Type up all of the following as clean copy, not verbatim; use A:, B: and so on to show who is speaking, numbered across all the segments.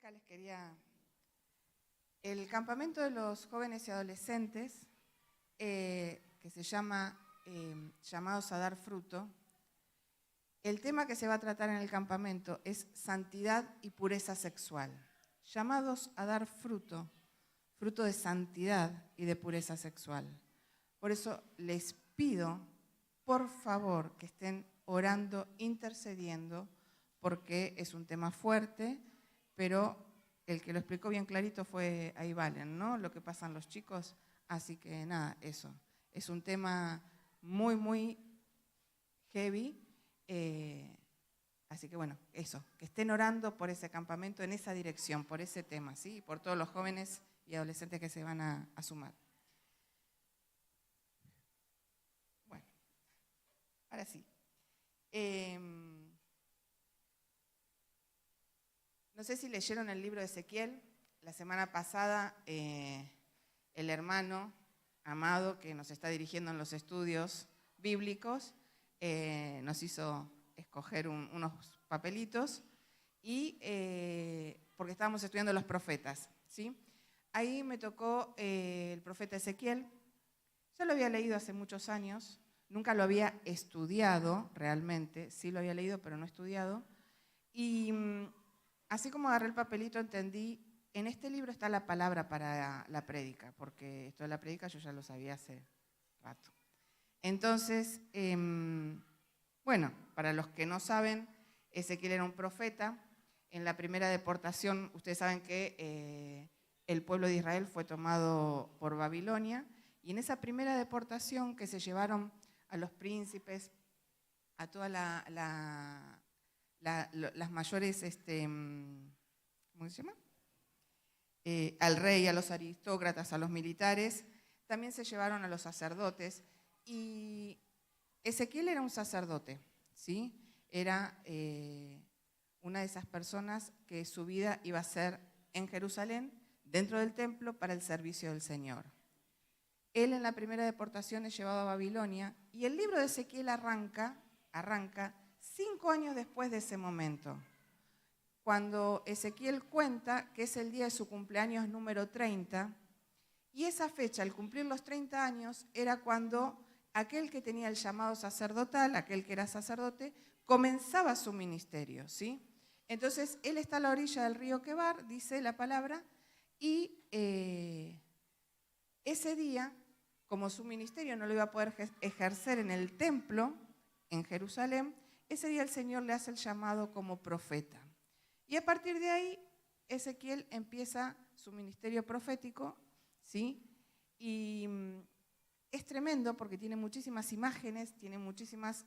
A: prédica les quería... El campamento de los jóvenes y adolescentes, que se llama Llamados a dar fruto, el tema que se va a tratar en el campamento es santidad y pureza sexual. Llamados a dar fruto, fruto de santidad y de pureza sexual. Por eso les pido, por favor, que estén orando, intercediendo, porque es un tema fuerte, pero el que lo explicó bien clarito fue ahí Valen, ¿no? Lo que pasan los chicos. Así que nada, eso. Es un tema muy, muy heavy. Así que bueno, eso. Que estén orando por ese campamento en esa dirección, por ese tema, ¿sí? Y por todos los jóvenes y adolescentes que se van a sumar. Bueno, ahora sí. No sé si leyeron el libro de Ezequiel. La semana pasada el hermano Amado, que nos está dirigiendo en los estudios bíblicos, nos hizo escoger unos papelitos y porque estábamos estudiando los profetas, ¿sí? Ahí me tocó el profeta Ezequiel. Ya lo había leído hace muchos años, nunca lo había estudiado realmente, sí lo había leído pero no estudiado. Y así como agarré el papelito entendí, en este libro está la palabra para la prédica, porque esto de la prédica yo ya lo sabía hace rato. Entonces, bueno, para los que no saben, Ezequiel era un profeta. En la primera deportación, ustedes saben que el pueblo de Israel fue tomado por Babilonia, y en esa primera deportación que se llevaron a los príncipes, a todas las mayores, ¿cómo se llama? Al rey, a los aristócratas, a los militares, también se llevaron a los sacerdotes. Y Ezequiel era un sacerdote, ¿sí? Era una de esas personas que su vida iba a ser en Jerusalén, dentro del templo, para el servicio del Señor. Él en la primera deportación es llevado a Babilonia y el libro de Ezequiel arranca 5 años después de ese momento, cuando Ezequiel cuenta que es el día de su cumpleaños número 30, y esa fecha, al cumplir los 30 años, era cuando aquel que tenía el llamado sacerdotal, aquel que era sacerdote, comenzaba su ministerio, ¿sí? Entonces, él está a la orilla del río Quebar, dice la palabra, y ese día, como su ministerio no lo iba a poder ejercer en el templo, en Jerusalén, ese día el Señor le hace el llamado como profeta. Y a partir de ahí, Ezequiel empieza su ministerio profético, ¿sí? Y es tremendo porque tiene muchísimas imágenes, tiene muchísimas,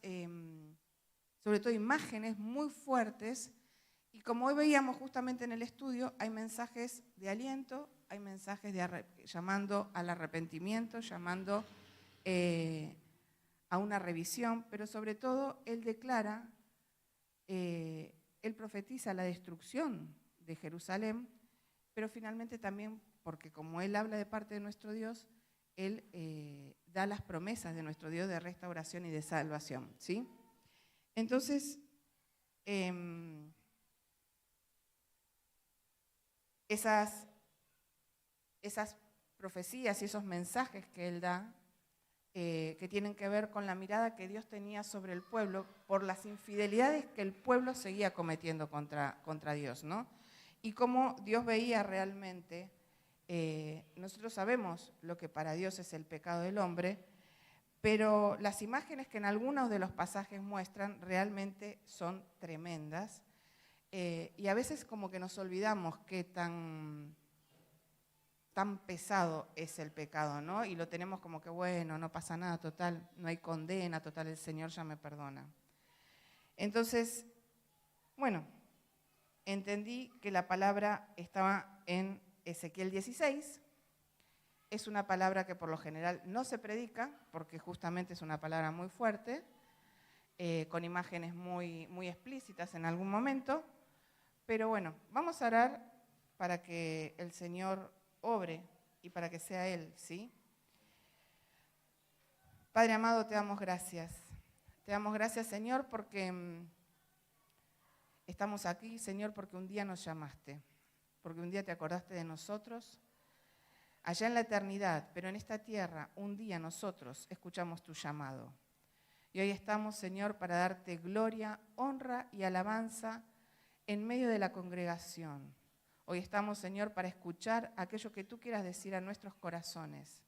A: sobre todo imágenes muy fuertes. Y como hoy veíamos justamente en el estudio, hay mensajes de aliento, hay mensajes llamando al arrepentimiento, llamando a una revisión, pero sobre todo él declara, él profetiza la destrucción de Jerusalén, pero finalmente también, porque como él habla de parte de nuestro Dios, él da las promesas de nuestro Dios de restauración y de salvación, ¿sí? Entonces, esas profecías y esos mensajes que él da, que tienen que ver con la mirada que Dios tenía sobre el pueblo por las infidelidades que el pueblo seguía cometiendo contra Dios, ¿no? Y cómo Dios veía realmente, nosotros sabemos lo que para Dios es el pecado del hombre, pero las imágenes que en algunos de los pasajes muestran realmente son tremendas, y a veces como que nos olvidamos qué tan pesado es el pecado, ¿no? Y lo tenemos como que, bueno, no pasa nada, total, no hay condena, total, el Señor ya me perdona. Entonces, bueno, entendí que la palabra estaba en Ezequiel 16. Es una palabra que por lo general no se predica, porque justamente es una palabra muy fuerte, con imágenes muy, muy explícitas en algún momento. Pero bueno, vamos a orar para que el Señor obre y para que sea Él, ¿sí? Padre amado, te damos gracias. Te damos gracias, Señor, porque estamos aquí, Señor, porque un día nos llamaste. porque un día te acordaste de nosotros, allá en la eternidad, pero en esta tierra, un día nosotros escuchamos tu llamado. Y hoy estamos, Señor, para darte gloria, honra y alabanza en medio de la congregación. Hoy estamos, Señor, para escuchar aquello que tú quieras decir a nuestros corazones.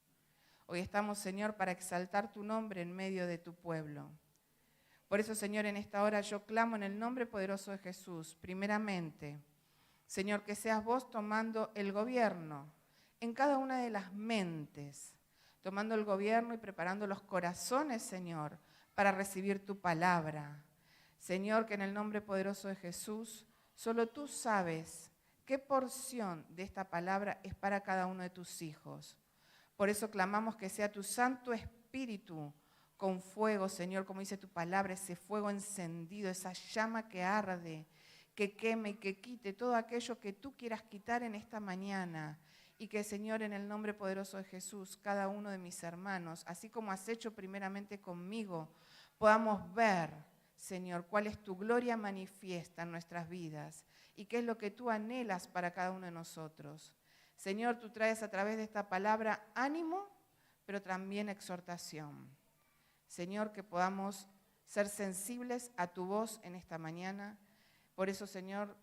A: Hoy estamos, Señor, para exaltar tu nombre en medio de tu pueblo. Por eso, Señor, en esta hora yo clamo en el nombre poderoso de Jesús. Primeramente, Señor, que seas vos tomando el gobierno en cada una de las mentes, tomando el gobierno y preparando los corazones, Señor, para recibir tu palabra. Señor, que en el nombre poderoso de Jesús, solo tú sabes qué porción de esta palabra es para cada uno de tus hijos. Por eso clamamos que sea tu Santo Espíritu con fuego, Señor, como dice tu palabra, ese fuego encendido, esa llama que arde, que queme y que quite todo aquello que tú quieras quitar en esta mañana. Y que, Señor, en el nombre poderoso de Jesús, cada uno de mis hermanos, así como has hecho primeramente conmigo, podamos ver, Señor, cuál es tu gloria manifiesta en nuestras vidas y qué es lo que tú anhelas para cada uno de nosotros. Señor, tú traes a través de esta palabra ánimo, pero también exhortación. Señor, que podamos ser sensibles a tu voz en esta mañana. Por eso, Señor,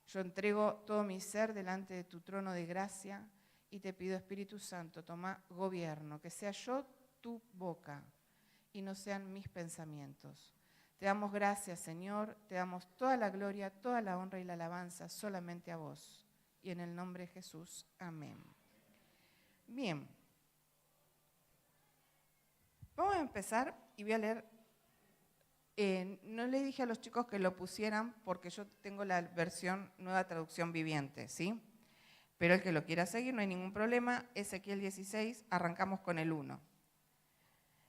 A: yo entrego todo mi ser delante de tu trono de gracia y te pido, Espíritu Santo, toma gobierno, que sea yo tu boca y no sean mis pensamientos. Te damos gracias, Señor, te damos toda la gloria, toda la honra y la alabanza solamente a vos. Y en el nombre de Jesús, amén. Bien. Vamos a empezar y voy a leer. No le dije a los chicos que lo pusieran porque yo tengo la versión Nueva Traducción Viviente, ¿sí? Pero el que lo quiera seguir, no hay ningún problema. Ezequiel 16, arrancamos con el 1.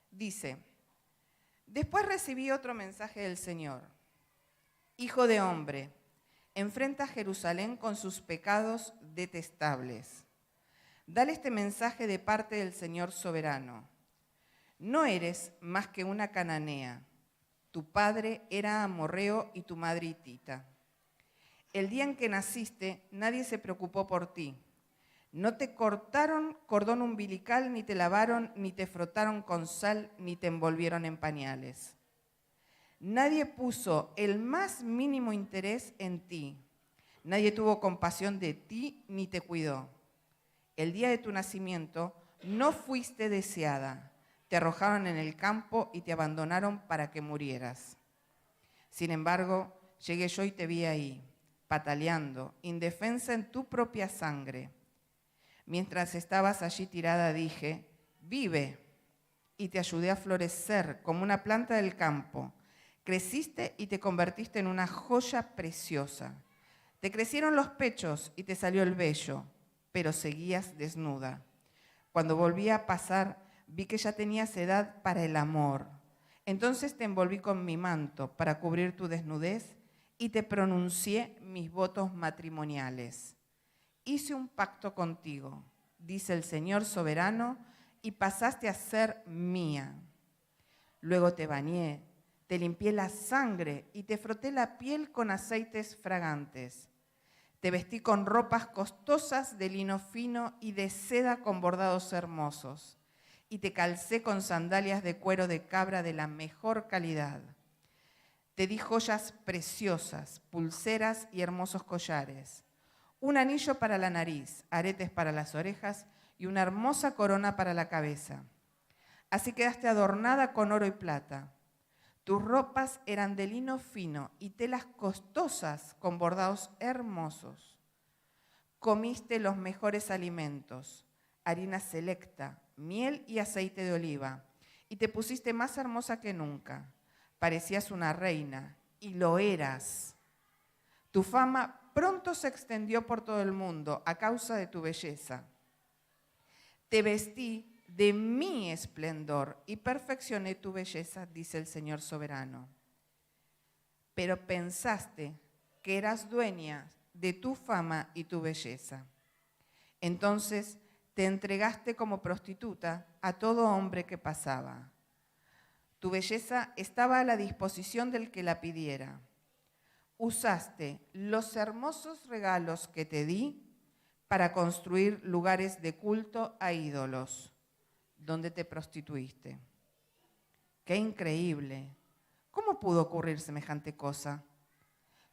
A: Dice: Después recibí otro mensaje del Señor. Hijo de hombre, enfrenta a Jerusalén con sus pecados detestables. Dale este mensaje de parte del Señor soberano. No eres más que una cananea. Tu padre era amorreo y tu madre hitita. El día en que naciste, nadie se preocupó por ti. No te cortaron cordón umbilical, ni te lavaron, ni te frotaron con sal, ni te envolvieron en pañales. Nadie puso el más mínimo interés en ti. Nadie tuvo compasión de ti, ni te cuidó. El día de tu nacimiento no fuiste deseada. Te arrojaron en el campo y te abandonaron para que murieras. Sin embargo, llegué yo y te vi ahí, pataleando, indefensa en tu propia sangre. Mientras estabas allí tirada, dije, vive, y te ayudé a florecer como una planta del campo. Creciste y te convertiste en una joya preciosa. Te crecieron los pechos y te salió el vello, pero seguías desnuda. Cuando volví a pasar, vi que ya tenías edad para el amor. Entonces te envolví con mi manto para cubrir tu desnudez y te pronuncié mis votos matrimoniales. Hice un pacto contigo, dice el Señor soberano, y pasaste a ser mía. Luego te bañé, te limpié la sangre y te froté la piel con aceites fragantes. Te vestí con ropas costosas de lino fino y de seda con bordados hermosos. Y te calcé con sandalias de cuero de cabra de la mejor calidad. Te di joyas preciosas, pulseras y hermosos collares. Un anillo para la nariz, aretes para las orejas y una hermosa corona para la cabeza. Así quedaste adornada con oro y plata. Tus ropas eran de lino fino y telas costosas con bordados hermosos. Comiste los mejores alimentos, harina selecta, miel y aceite de oliva, y te pusiste más hermosa que nunca. Parecías una reina, y lo eras. Tu fama pronto se extendió por todo el mundo a causa de tu belleza. Te vestí de mi esplendor y perfeccioné tu belleza, dice el Señor soberano. Pero pensaste que eras dueña de tu fama y tu belleza. Entonces te entregaste como prostituta a todo hombre que pasaba. Tu belleza estaba a la disposición del que la pidiera. usaste los hermosos regalos que te di para construir lugares de culto a ídolos, donde te prostituiste. ¡Qué increíble! ¿Cómo pudo ocurrir semejante cosa?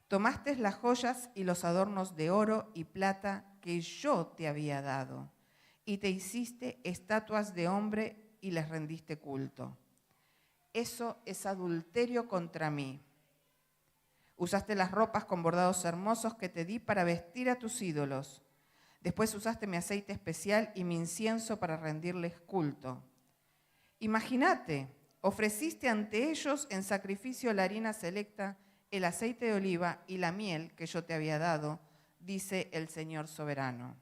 A: Tomaste las joyas y los adornos de oro y plata que yo te había dado, y te hiciste estatuas de hombre y les rendiste culto. Eso es adulterio contra mí. Usaste las ropas con bordados hermosos que te di para vestir a tus ídolos. Después usaste mi aceite especial y mi incienso para rendirles culto. Imagínate, ofreciste ante ellos en sacrificio la harina selecta, el aceite de oliva y la miel que yo te había dado, dice el Señor soberano.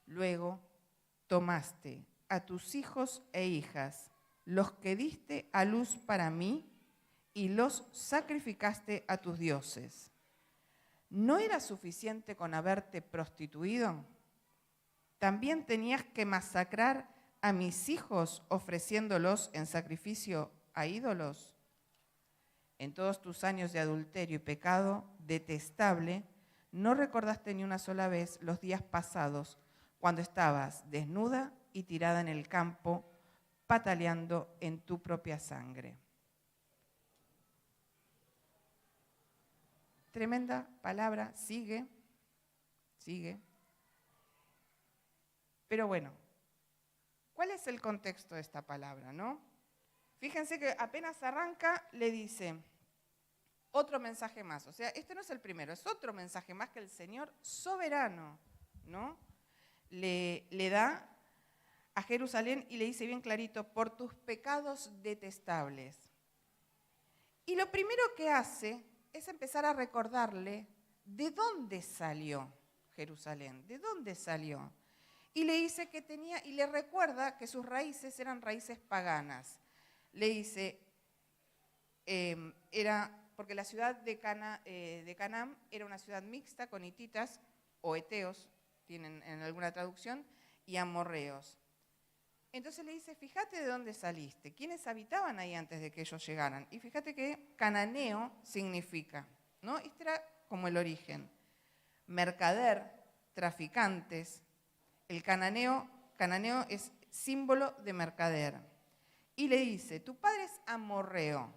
A: Luego tomaste a tus hijos e hijas, los que diste a luz para mí, y los sacrificaste a tus dioses. ¿No era suficiente con haberte prostituido? ¿También tenías que masacrar a mis hijos ofreciéndolos en sacrificio a ídolos? En todos tus años de adulterio y pecado detestable, no recordaste ni una sola vez los días pasados cuando estabas desnuda y tirada en el campo, pataleando en tu propia sangre. Tremenda palabra, sigue. Pero bueno, ¿cuál es el contexto de esta palabra, no? Fíjense que apenas arranca, le dice otro mensaje más. O sea, este no es el primero, es otro mensaje más que el Señor soberano, ¿no? Le da a Jerusalén y le dice bien clarito, por tus pecados detestables. Y lo primero que hace es empezar a recordarle de dónde salió Jerusalén, de dónde salió. Y le dice que tenía, y le recuerda que sus raíces eran raíces paganas. Le dice, porque la ciudad de Canaán era una ciudad mixta con hititas o eteos, tienen en alguna traducción, y amorreos. Entonces le dice, fíjate de dónde saliste, quiénes habitaban ahí antes de que ellos llegaran. Y fíjate que cananeo significa, ¿no? Este era como el origen. Mercader, traficantes. El cananeo es símbolo de mercader. Y le dice, tu padre es amorreo.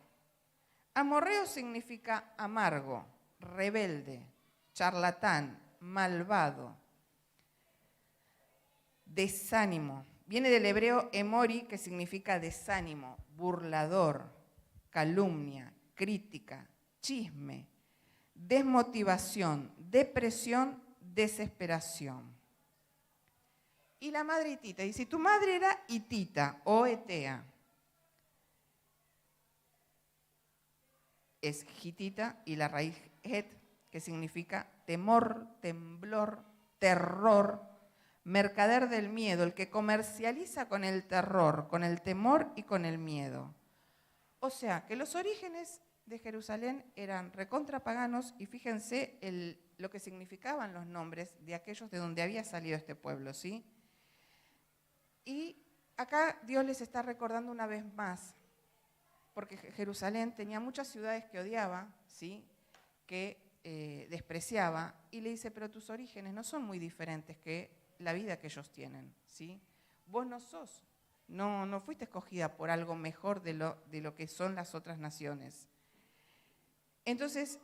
A: Amorreo significa amargo, rebelde, charlatán, malvado, desánimo. Viene del hebreo emori, que significa desánimo, burlador, calumnia, crítica, chisme, desmotivación, depresión, desesperación. Y la madre hitita, dice, tu madre era hitita o etea. Es hitita y la raíz het, que significa temor, temblor, terror, mercader del miedo, el que comercializa con el terror, con el temor y con el miedo. O sea, que los orígenes de Jerusalén eran recontrapaganos y fíjense lo que significaban los nombres de aquellos de donde había salido este pueblo, ¿sí? Y acá Dios les está recordando una vez más, porque Jerusalén tenía muchas ciudades que odiaba, ¿sí? Que despreciaba, y le dice, pero tus orígenes no son muy diferentes que la vida que ellos tienen, ¿sí? Vos no fuiste escogida por algo mejor de lo que son las otras naciones. Entonces,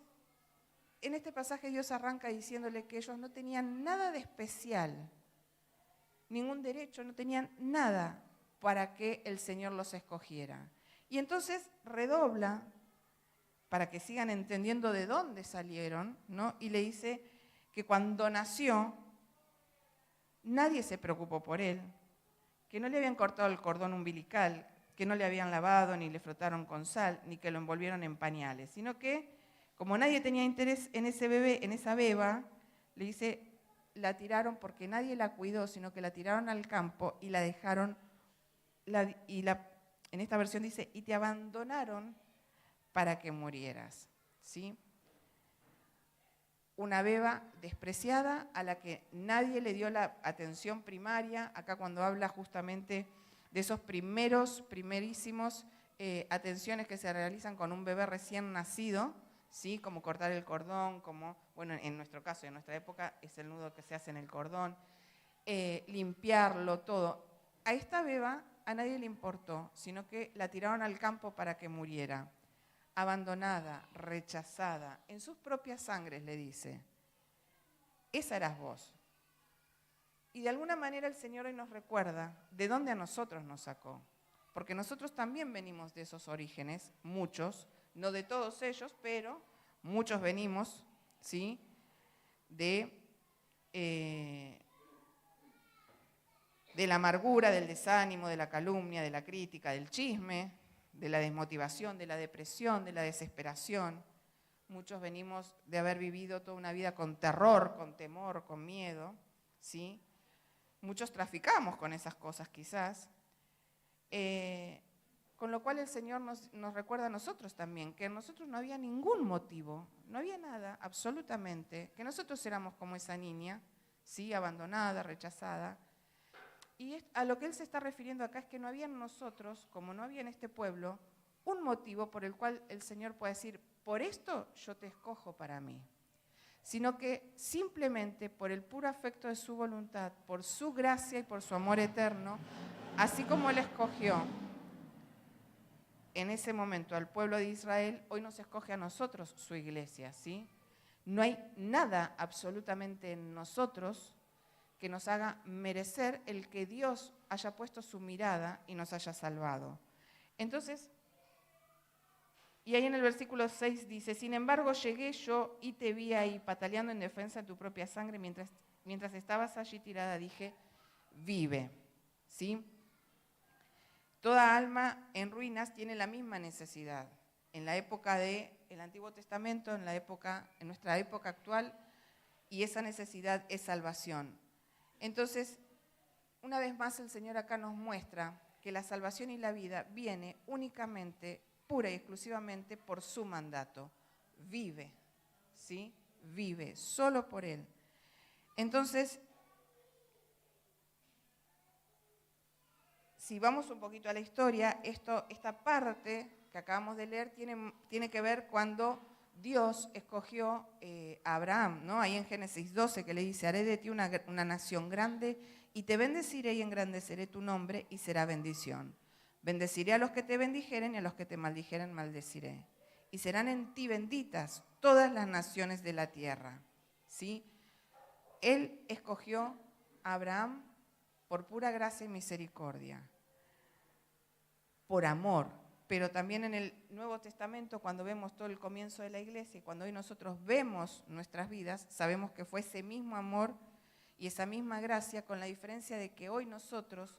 A: en este pasaje Dios arranca diciéndole que ellos no tenían nada de especial, ningún derecho, no tenían nada para que el Señor los escogiera. Y entonces redobla para que sigan entendiendo de dónde salieron, ¿no? Y le dice que cuando nació, nadie se preocupó por él, que no le habían cortado el cordón umbilical, que no le habían lavado, ni le frotaron con sal, ni que lo envolvieron en pañales, sino que, como nadie tenía interés en ese bebé, en esa beba, le dice, la tiraron porque nadie la cuidó, sino que la tiraron al campo y la dejaron, en esta versión dice, y te abandonaron para que murieras, ¿sí? Una beba despreciada a la que nadie le dio la atención primaria, acá cuando habla justamente de esos primerísimos atenciones que se realizan con un bebé recién nacido, ¿sí? Como cortar el cordón, como, bueno, en nuestro caso, en nuestra época, es el nudo que se hace en el cordón, limpiarlo, todo. A esta beba a nadie le importó, sino que la tiraron al campo para que muriera. Abandonada, rechazada, en sus propias sangres, le dice, esa eras vos. Y de alguna manera el Señor hoy nos recuerda de dónde a nosotros nos sacó. Porque nosotros también venimos de esos orígenes, muchos, no de todos ellos, pero muchos venimos, ¿sí? De la amargura, del desánimo, de la calumnia, de la crítica, del chisme, de la desmotivación, de la depresión, de la desesperación. Muchos venimos de haber vivido toda una vida con terror, con temor, con miedo, ¿sí? Muchos traficamos con esas cosas quizás, con lo cual el Señor nos recuerda a nosotros también, que en nosotros no había ningún motivo, no había nada, absolutamente, que nosotros éramos como esa niña, ¿sí? Abandonada, rechazada. Y a lo que Él se está refiriendo acá es que no había en nosotros, como no había en este pueblo, un motivo por el cual el Señor puede decir, por esto yo te escojo para mí, sino que simplemente por el puro afecto de su voluntad, por su gracia y por su amor eterno, así como Él escogió en ese momento al pueblo de Israel, hoy nos escoge a nosotros, su iglesia, ¿sí? No hay nada absolutamente en nosotros que nos haga merecer el que Dios haya puesto su mirada y nos haya salvado. Entonces, y ahí en el versículo 6 dice, sin embargo llegué yo y te vi ahí pataleando en defensa de tu propia sangre, mientras estabas allí tirada, dije, vive, ¿sí? Toda alma en ruinas tiene la misma necesidad. En la época del Antiguo Testamento, en nuestra época actual, y esa necesidad es salvación. Entonces, una vez más el Señor acá nos muestra que la salvación y la vida viene únicamente, pura y exclusivamente por su mandato. Vive, ¿sí? Vive, solo por Él. Entonces, si vamos un poquito a la historia, esta parte que acabamos de leer tiene que ver cuando Dios escogió a Abraham, ¿no? Ahí en Génesis 12 que le dice, haré de ti una nación grande y te bendeciré y engrandeceré tu nombre y será bendición. Bendeciré a los que te bendijeren y a los que te maldijeren maldeciré. Y serán en ti benditas todas las naciones de la tierra, ¿sí? Él escogió a Abraham por pura gracia y misericordia, por amor. Pero también en el Nuevo Testamento, cuando vemos todo el comienzo de la iglesia y cuando hoy nosotros vemos nuestras vidas, sabemos que fue ese mismo amor y esa misma gracia, con la diferencia de que hoy nosotros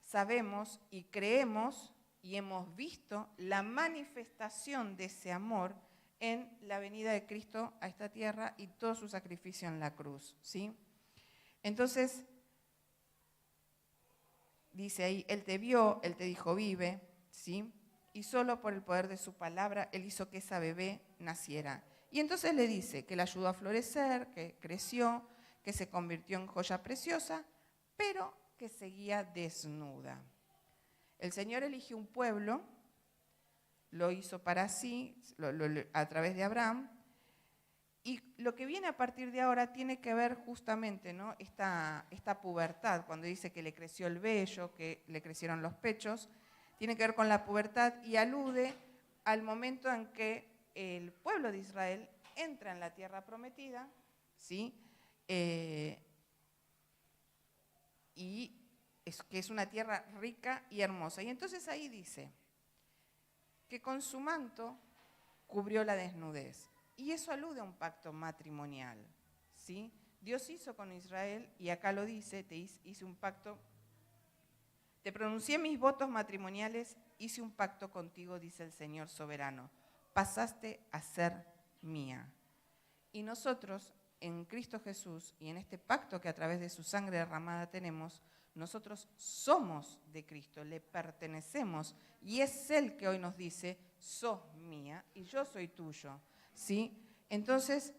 A: sabemos y creemos y hemos visto la manifestación de ese amor en la venida de Cristo a esta tierra y todo su sacrificio en la cruz, ¿sí? Entonces, dice ahí, Él te vio, Él te dijo vive, ¿sí? Y solo por el poder de su palabra, Él hizo que esa bebé naciera. Y entonces le dice que la ayudó a florecer, que creció, que se convirtió en joya preciosa, pero que seguía desnuda. El Señor eligió un pueblo, lo hizo para sí, a través de Abraham, y lo que viene a partir de ahora tiene que ver justamente, ¿no? esta pubertad, cuando dice que le creció el vello, que le crecieron los pechos, tiene que ver con la pubertad y alude al momento en que el pueblo de Israel entra en la tierra prometida, ¿sí? Y que es una tierra rica y hermosa. Y entonces ahí dice que con su manto cubrió la desnudez. Y eso alude a un pacto matrimonial, ¿sí? Dios hizo con Israel, y acá lo dice, te hice un pacto, te pronuncié mis votos matrimoniales, hice un pacto contigo, dice el Señor soberano. Pasaste a ser mía. Y nosotros, en Cristo Jesús, y en este pacto que a través de su sangre derramada tenemos, nosotros somos de Cristo, le pertenecemos, y es Él que hoy nos dice, sos mía y yo soy tuyo, ¿sí? Entonces,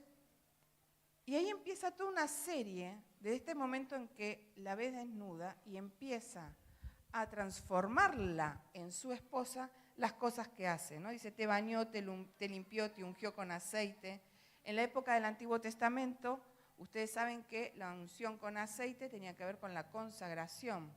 A: y ahí empieza toda una serie de este momento en que la ves desnuda y empieza a transformarla en su esposa las cosas que hace, ¿no? Dice, te bañó, te limpió, te ungió con aceite. En la época del Antiguo Testamento, ustedes saben que la unción con aceite tenía que ver con la consagración.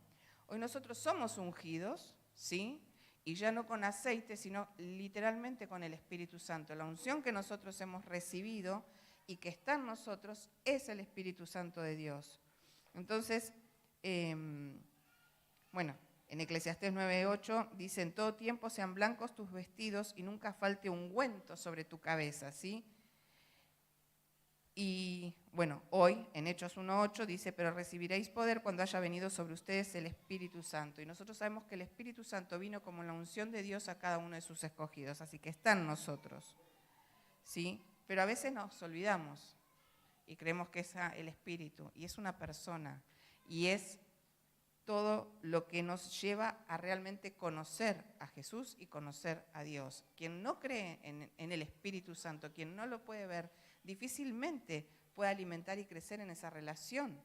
A: Hoy nosotros somos ungidos, ¿sí? Y ya no con aceite, sino literalmente con el Espíritu Santo. La unción que nosotros hemos recibido y que está en nosotros es el Espíritu Santo de Dios. Entonces, bueno, en Eclesiastés 9:8 dice, en todo tiempo sean blancos tus vestidos y nunca falte ungüento sobre tu cabeza, ¿sí? Y bueno, hoy en Hechos 1:8 dice, pero recibiréis poder cuando haya venido sobre ustedes el Espíritu Santo. Y nosotros sabemos que el Espíritu Santo vino como la unción de Dios a cada uno de sus escogidos, así que está en nosotros, ¿sí? Pero a veces nos olvidamos y creemos que es el Espíritu, y es una persona, y es todo lo que nos lleva a realmente conocer a Jesús y conocer a Dios. Quien no cree en el Espíritu Santo, quien no lo puede ver, difícilmente puede alimentar y crecer en esa relación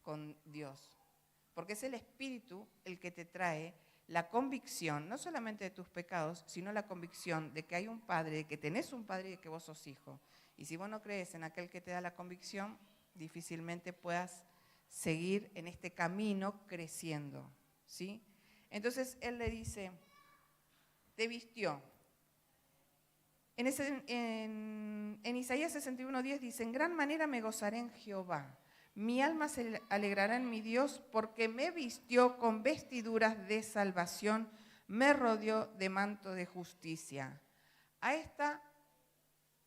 A: con Dios. Porque es el Espíritu el que te trae la convicción, no solamente de tus pecados, sino la convicción de que hay un Padre, de que tenés un Padre y de que vos sos hijo. Y si vos no crees en aquel que te da la convicción, difícilmente puedas seguir en este camino creciendo, ¿sí? Entonces él le dice, te vistió. En Isaías 61:10 dice, en gran manera me gozaré en Jehová. Mi alma se alegrará en mi Dios porque me vistió con vestiduras de salvación, me rodeó de manto de justicia. A esta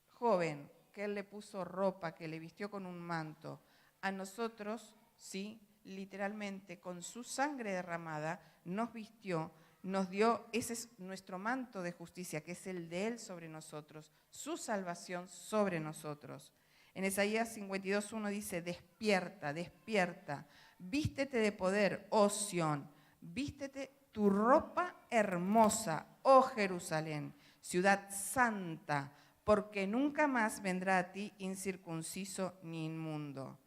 A: joven que él le puso ropa, que le vistió con un manto, a nosotros, sí, literalmente con su sangre derramada, nos vistió, nos dio, ese es nuestro manto de justicia, que es el de él sobre nosotros, su salvación sobre nosotros. En Isaías 52:1 dice, despierta, despierta, vístete de poder, oh Sión, vístete tu ropa hermosa, oh Jerusalén, ciudad santa, porque nunca más vendrá a ti incircunciso ni inmundo.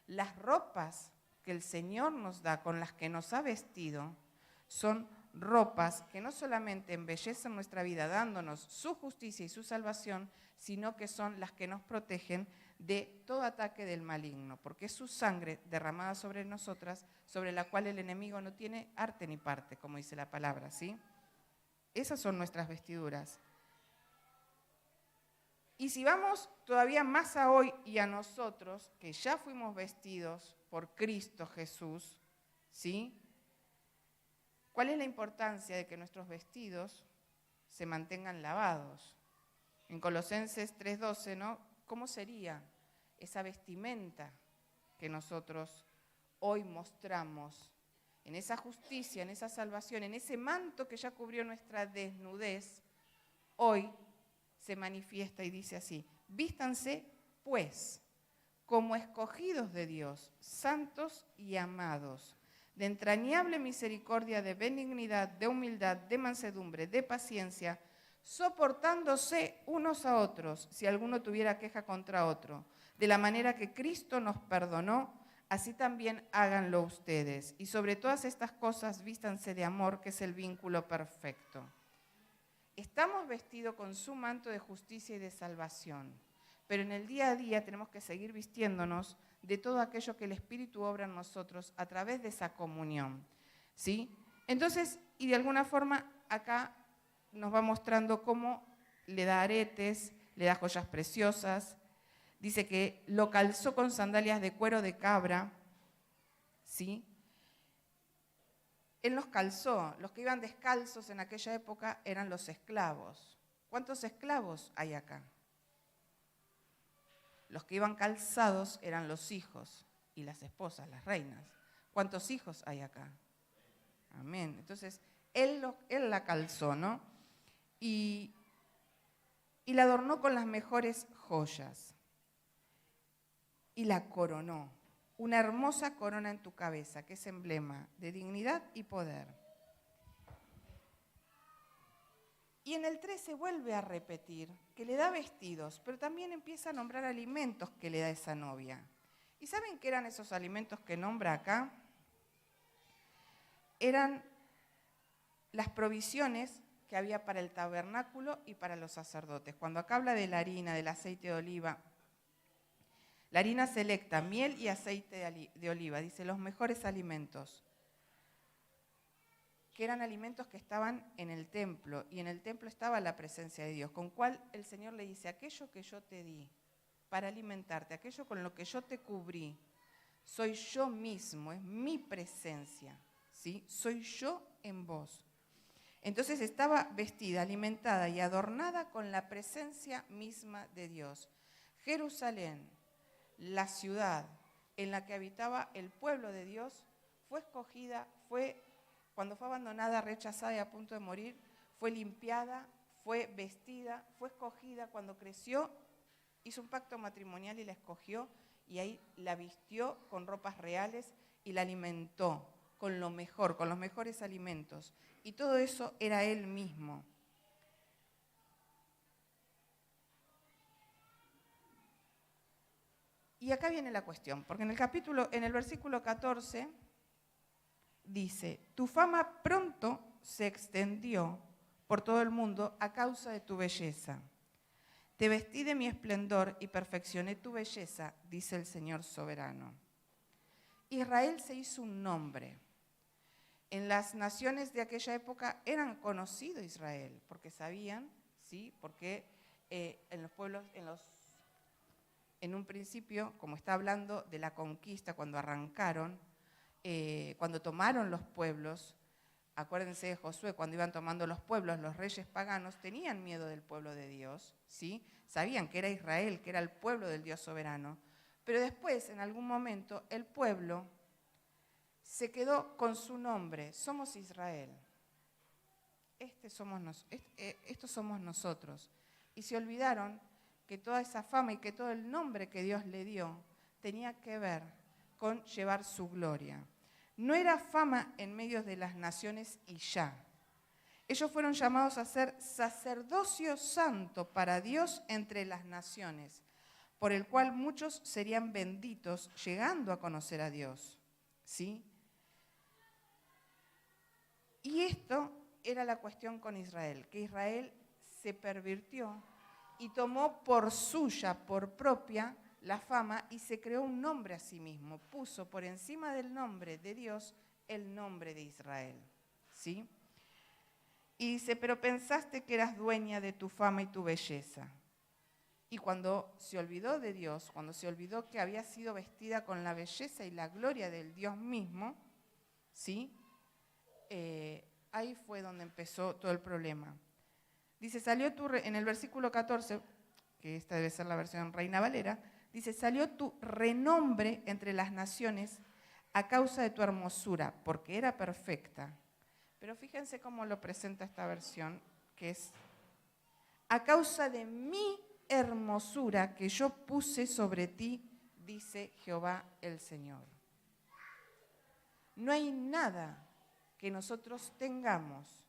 A: Las ropas que el Señor nos da, con las que nos ha vestido, son ropas que no solamente embellecen nuestra vida dándonos su justicia y su salvación, sino que son las que nos protegen de todo ataque del maligno, porque es su sangre derramada sobre nosotras, sobre la cual el enemigo no tiene arte ni parte, como dice la palabra, ¿sí? Esas son nuestras vestiduras. Y si vamos todavía más a hoy y a nosotros, que ya fuimos vestidos por Cristo Jesús, ¿sí? ¿Cuál es la importancia de que nuestros vestidos se mantengan lavados? En Colosenses 3:12, ¿no? ¿Cómo sería esa vestimenta que nosotros hoy mostramos en esa justicia, en esa salvación, en ese manto que ya cubrió nuestra desnudez? Hoy se manifiesta y dice así, vístanse pues como escogidos de Dios, santos y amados, de entrañable misericordia, de benignidad, de humildad, de mansedumbre, de paciencia, soportándose unos a otros, si alguno tuviera queja contra otro, de la manera que Cristo nos perdonó, así también háganlo ustedes. Y sobre todas estas cosas vístanse de amor, que es el vínculo perfecto. Estamos vestidos con su manto de justicia y de salvación, pero en el día a día tenemos que seguir vistiéndonos de todo aquello que el Espíritu obra en nosotros a través de esa comunión, ¿sí? Entonces, y de alguna forma acá nos va mostrando cómo le da aretes, le da joyas preciosas, dice que lo calzó con sandalias de cuero de cabra, ¿sí? Él los calzó. Los que iban descalzos en aquella época eran los esclavos. ¿Cuántos esclavos hay acá? Los que iban calzados eran los hijos y las esposas, las reinas. ¿Cuántos hijos hay acá? Amén. Entonces, él la calzó, ¿no? Y la adornó con las mejores joyas. Y la coronó. Una hermosa corona en tu cabeza, que es emblema de dignidad y poder. Y en el 13 vuelve a repetir que le da vestidos, pero también empieza a nombrar alimentos que le da esa novia. ¿Y saben qué eran esos alimentos que nombra acá? Eran las provisiones que había para el tabernáculo y para los sacerdotes. Cuando acá habla de la harina, del aceite de oliva, la harina selecta, miel y aceite de oliva, dice los mejores alimentos, que eran alimentos que estaban en el templo, y en el templo estaba la presencia de Dios, con cual el Señor le dice, aquello que yo te di para alimentarte, aquello con lo que yo te cubrí, soy yo mismo, es mi presencia, ¿sí? Soy yo en vos. Entonces estaba vestida, alimentada y adornada con la presencia misma de Dios. Jerusalén, la ciudad en la que habitaba el pueblo de Dios, fue escogida, cuando fue abandonada, rechazada y a punto de morir, fue limpiada, fue vestida, fue escogida. Cuando creció, hizo un pacto matrimonial y la escogió, y ahí la vistió con ropas reales y la alimentó con lo mejor, con los mejores alimentos. Y todo eso era Él mismo. Y acá viene la cuestión, porque en el versículo 14 dice, tu fama pronto se extendió por todo el mundo a causa de tu belleza. Te vestí de mi esplendor y perfeccioné tu belleza, dice el Señor soberano. Israel se hizo un nombre. En las naciones de aquella época eran conocido Israel, porque sabían, ¿sí? Porque en los pueblos, en un principio, como está hablando de la conquista, cuando arrancaron, cuando tomaron los pueblos, acuérdense de Josué, cuando iban tomando los pueblos, los reyes paganos tenían miedo del pueblo de Dios, ¿sí? Sabían que era Israel, que era el pueblo del Dios soberano, pero después, en algún momento, el pueblo se quedó con su nombre, somos Israel, estos somos nosotros, y se olvidaron que toda esa fama y que todo el nombre que Dios le dio tenía que ver con llevar su gloria. No era fama en medio de las naciones y ya. Ellos fueron llamados a ser sacerdocio santo para Dios entre las naciones, por el cual muchos serían benditos llegando a conocer a Dios, ¿sí? Y esto era la cuestión con Israel, que Israel se pervirtió y tomó por suya, por propia, la fama y se creó un nombre a sí mismo. Puso por encima del nombre de Dios el nombre de Israel, ¿sí? Y dice, pero pensaste que eras dueña de tu fama y tu belleza. Y cuando se olvidó de Dios, cuando se olvidó que había sido vestida con la belleza y la gloria del Dios mismo, ¿sí? Ahí fue donde empezó todo el problema. Dice, en el versículo 14, que esta debe ser la versión Reina Valera, dice, salió tu renombre entre las naciones a causa de tu hermosura, porque era perfecta. Pero fíjense cómo lo presenta esta versión, que es, a causa de mi hermosura que yo puse sobre ti, dice Jehová el Señor. No hay nada que nosotros tengamos,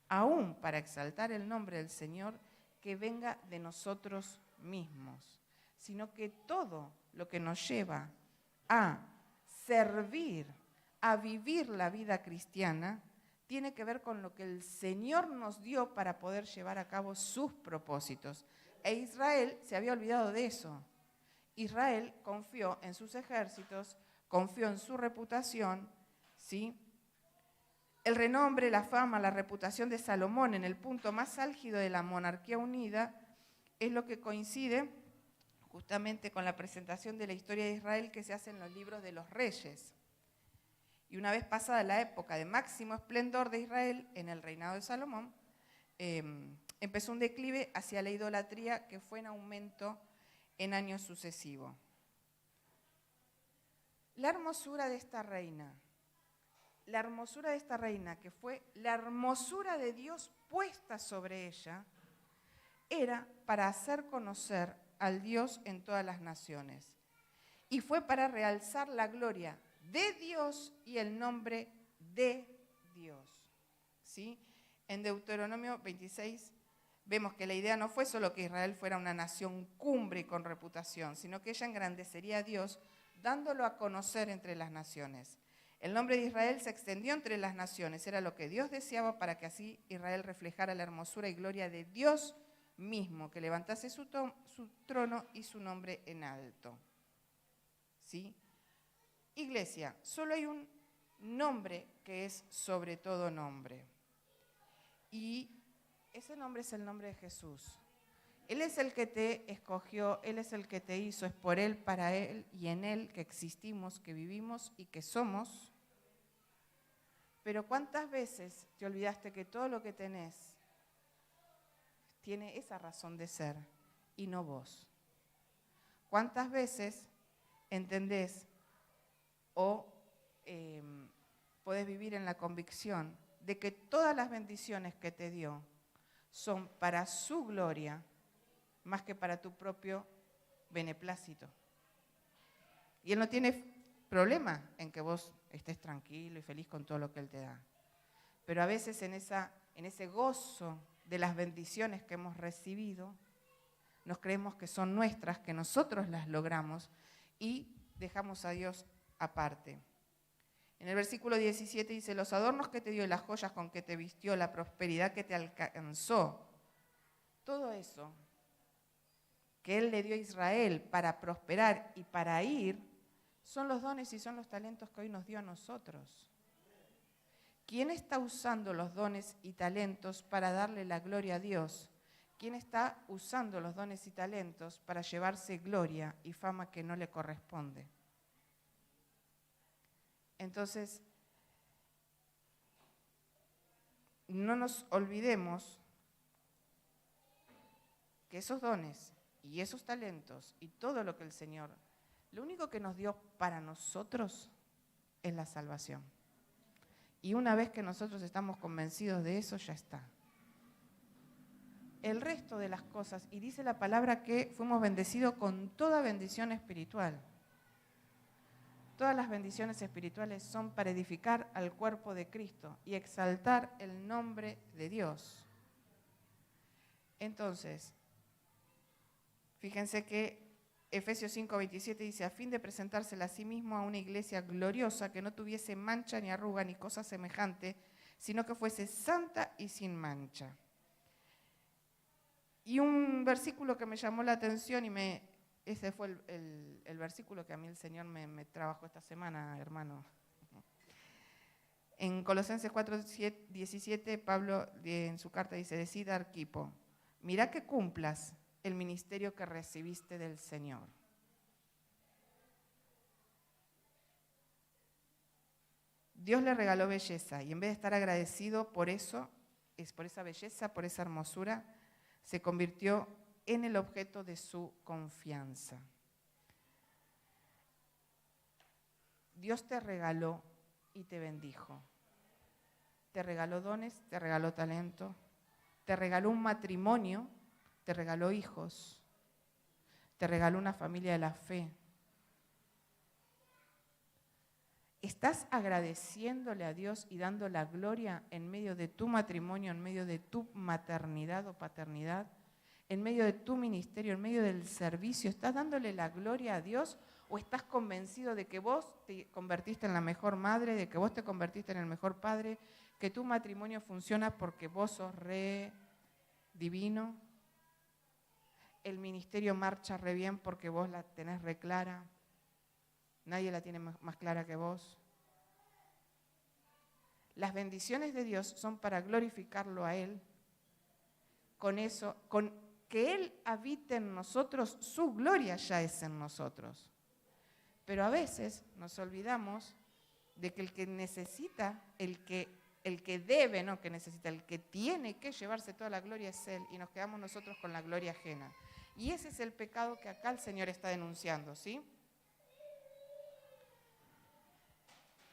A: aún para exaltar el nombre del Señor, que venga de nosotros mismos, sino que todo lo que nos lleva a servir, a vivir la vida cristiana, tiene que ver con lo que el Señor nos dio para poder llevar a cabo sus propósitos. E Israel se había olvidado de eso. Israel confió en sus ejércitos, confió en su reputación, ¿sí? El renombre, la fama, la reputación de Salomón en el punto más álgido de la monarquía unida es lo que coincide justamente con la presentación de la historia de Israel que se hace en los libros de los reyes. Y una vez pasada la época de máximo esplendor de Israel en el reinado de Salomón, empezó un declive hacia la idolatría que fue en aumento en años sucesivos. La hermosura de esta reina, que fue la hermosura de Dios puesta sobre ella, era para hacer conocer al Dios en todas las naciones. Y fue para realzar la gloria de Dios y el nombre de Dios, ¿sí? En Deuteronomio 26 vemos que la idea no fue solo que Israel fuera una nación cumbre y con reputación, sino que ella engrandecería a Dios dándolo a conocer entre las naciones. El nombre de Israel se extendió entre las naciones. Era lo que Dios deseaba para que así Israel reflejara la hermosura y gloria de Dios mismo, que levantase su trono y su nombre en alto. ¿Sí? Iglesia, solo hay un nombre que es sobre todo nombre. Y ese nombre es el nombre de Jesús. Él es el que te escogió, Él es el que te hizo, es por Él, para Él y en Él que existimos, que vivimos y que somos. Pero ¿cuántas veces te olvidaste que todo lo que tenés tiene esa razón de ser y no vos? ¿Cuántas veces entendés o podés vivir en la convicción de que todas las bendiciones que te dio son para su gloria más que para tu propio beneplácito? Y Él no tiene problema en que vos estés tranquilo y feliz con todo lo que Él te da. Pero a veces en ese gozo de las bendiciones que hemos recibido, nos creemos que son nuestras, que nosotros las logramos y dejamos a Dios aparte. En el versículo 17 dice, los adornos que te dio y las joyas con que te vistió, la prosperidad que te alcanzó, todo eso que Él le dio a Israel para prosperar y para ir, son los dones y son los talentos que hoy nos dio a nosotros. ¿Quién está usando los dones y talentos para darle la gloria a Dios? ¿Quién está usando los dones y talentos para llevarse gloria y fama que no le corresponde? Entonces, no nos olvidemos que esos dones y esos talentos y todo lo que el Señor, lo único que nos dio para nosotros es la salvación. Y una vez que nosotros estamos convencidos de eso, ya está. El resto de las cosas, y dice la palabra que fuimos bendecidos con toda bendición espiritual. Todas las bendiciones espirituales son para edificar al cuerpo de Cristo y exaltar el nombre de Dios. Entonces, fíjense que Efesios 5:27 dice, a fin de presentársela a sí mismo a una iglesia gloriosa que no tuviese mancha ni arruga ni cosa semejante, sino que fuese santa y sin mancha. Y un versículo que me llamó la atención ese fue el versículo que a mí el Señor me trabajó esta semana, hermano. En Colosenses 4:17, Pablo en su carta dice, decid a Arquipo, mirá que cumplas el ministerio que recibiste del Señor. Dios le regaló belleza y en vez de estar agradecido por eso, por esa belleza, por esa hermosura, se convirtió en el objeto de su confianza. Dios te regaló y te bendijo. Te regaló dones, te regaló talento, te regaló un matrimonio, te regaló hijos, te regaló una familia de la fe. ¿Estás agradeciéndole a Dios y dando la gloria en medio de tu matrimonio, en medio de tu maternidad o paternidad, en medio de tu ministerio, en medio del servicio? ¿Estás dándole la gloria a Dios o estás convencido de que vos te convertiste en la mejor madre, de que vos te convertiste en el mejor padre, que tu matrimonio funciona porque vos sos re divino? El ministerio marcha re bien porque vos la tenés re clara. Nadie la tiene más clara que vos. Las bendiciones de Dios son para glorificarlo a Él. Con eso, con que Él habite en nosotros, su gloria ya es en nosotros. Pero a veces nos olvidamos de que el que necesita, el que debe, no que necesita, el que tiene que llevarse toda la gloria es Él y nos quedamos nosotros con la gloria ajena. Y ese es el pecado que acá el Señor está denunciando, ¿sí?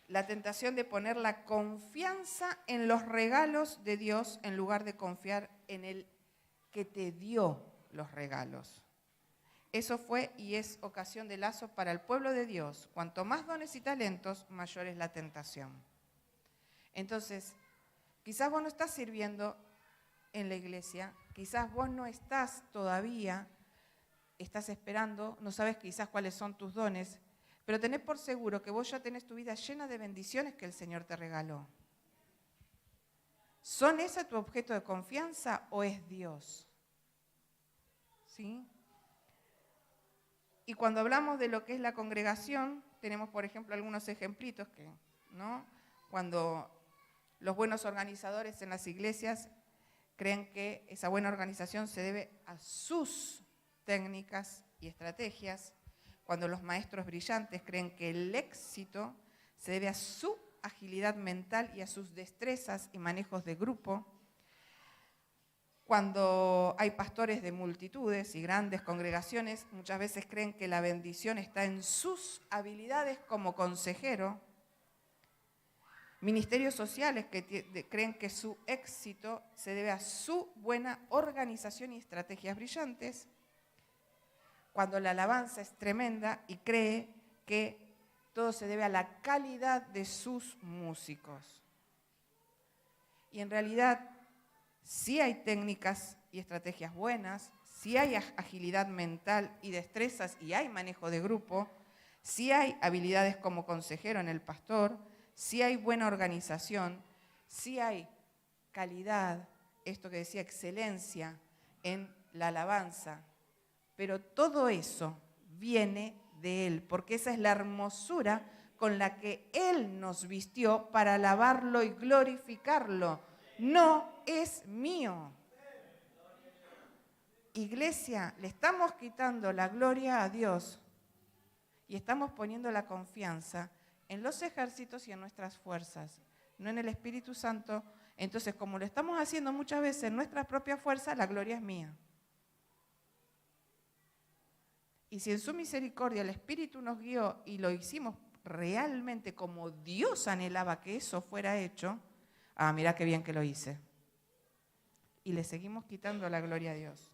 A: La tentación de poner la confianza en los regalos de Dios en lugar de confiar en el que te dio los regalos. Eso fue y es ocasión de lazo para el pueblo de Dios. Cuanto más dones y talentos, mayor es la tentación. Entonces, quizás vos no estás sirviendo en la iglesia, quizás vos no estás todavía, estás esperando, no sabes quizás cuáles son tus dones, Pero tenés por seguro que vos ya tenés tu vida llena de bendiciones que el Señor te regaló. ¿Son ese tu objeto de confianza o es Dios? ¿Sí? Y cuando hablamos de lo que es la congregación, tenemos, por ejemplo, algunos ejemplitos que, ¿no? Cuando los buenos organizadores en las iglesias creen que esa buena organización se debe a sus técnicas y estrategias, cuando los maestros brillantes creen que el éxito se debe a su agilidad mental y a sus destrezas y manejos de grupo, cuando hay pastores de multitudes y grandes congregaciones, muchas veces creen que la bendición está en sus habilidades como consejero, ministerios sociales que creen que su éxito se debe a su buena organización y estrategias brillantes, cuando la alabanza es tremenda y cree que todo se debe a la calidad de sus músicos. Y en realidad, sí hay técnicas y estrategias buenas, sí hay agilidad mental y destrezas y hay manejo de grupo, sí hay habilidades como consejero en el pastor, sí hay buena organización, sí hay calidad, esto que decía excelencia en la alabanza. Pero todo eso viene de Él, porque esa es la hermosura con la que Él nos vistió para alabarlo y glorificarlo. No es mío. Iglesia, le estamos quitando la gloria a Dios y estamos poniendo la confianza en los ejércitos y en nuestras fuerzas, no en el Espíritu Santo. Entonces, como lo estamos haciendo muchas veces en nuestra propia fuerza, la gloria es mía. Y si en su misericordia el Espíritu nos guió y lo hicimos realmente como Dios anhelaba que eso fuera hecho, mirá qué bien que lo hice. Y le seguimos quitando la gloria a Dios.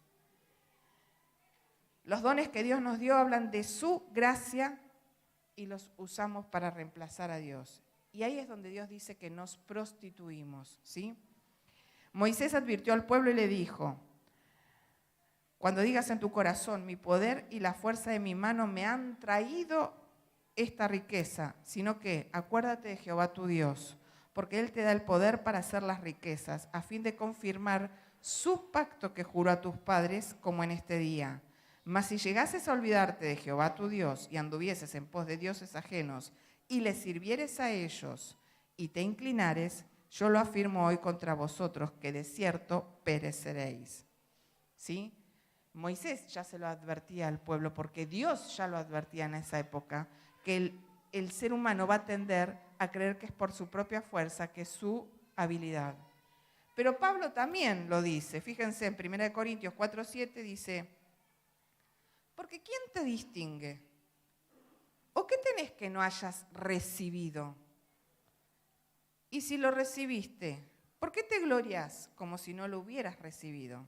A: Los dones que Dios nos dio hablan de su gracia y los usamos para reemplazar a Dios. Y ahí es donde Dios dice que nos prostituimos, ¿sí? Moisés advirtió al pueblo y le dijo: cuando digas en tu corazón, mi poder y la fuerza de mi mano me han traído esta riqueza, sino que acuérdate de Jehová tu Dios, porque Él te da el poder para hacer las riquezas, a fin de confirmar su pacto que juró a tus padres, como en este día. Mas si llegases a olvidarte de Jehová tu Dios y anduvieses en pos de dioses ajenos y les sirvieres a ellos y te inclinares, yo lo afirmo hoy contra vosotros, que de cierto pereceréis. ¿Sí? Moisés ya se lo advertía al pueblo, porque Dios ya lo advertía en esa época, que el ser humano va a tender a creer que es por su propia fuerza, que es su habilidad. Pero Pablo también lo dice, fíjense en 1 Corintios 4:7 dice: porque ¿quién te distingue? ¿O qué tenés que no hayas recibido? Y si lo recibiste, ¿por qué te glorias como si no lo hubieras recibido?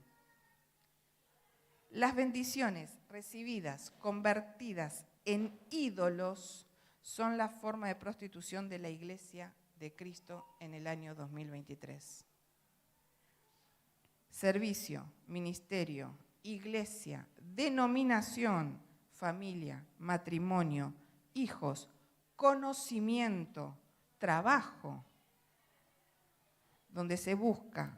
A: Las bendiciones recibidas, convertidas en ídolos, son la forma de prostitución de la Iglesia de Cristo en el año 2023. Servicio, ministerio, iglesia, denominación, familia, matrimonio, hijos, conocimiento, trabajo, donde se busca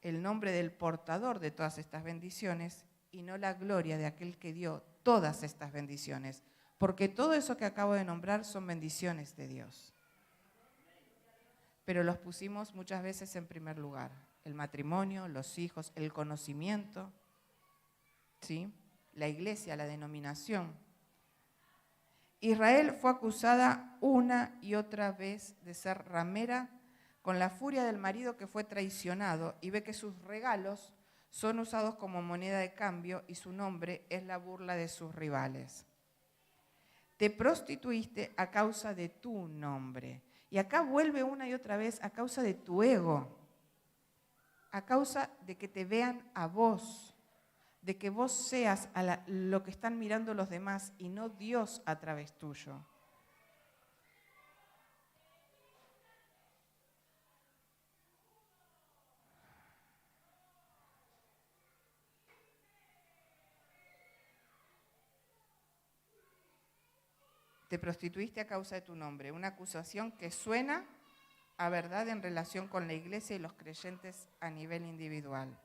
A: el nombre del portador de todas estas bendiciones y no la gloria de aquel que dio todas estas bendiciones, porque todo eso que acabo de nombrar son bendiciones de Dios. Pero los pusimos muchas veces en primer lugar: el matrimonio, los hijos, el conocimiento, ¿sí? La iglesia, la denominación. Israel fue acusada una y otra vez de ser ramera con la furia del marido que fue traicionado y ve que sus regalos son usados como moneda de cambio y su nombre es la burla de sus rivales. Te prostituiste a causa de tu nombre. Y acá vuelve una y otra vez a causa de tu ego, a causa de que te vean a vos, de que vos seas lo que están mirando los demás y no Dios a través tuyo. te prostituiste a causa de tu nombre. Una acusación que suena a verdad en relación con la iglesia y los creyentes a nivel individual.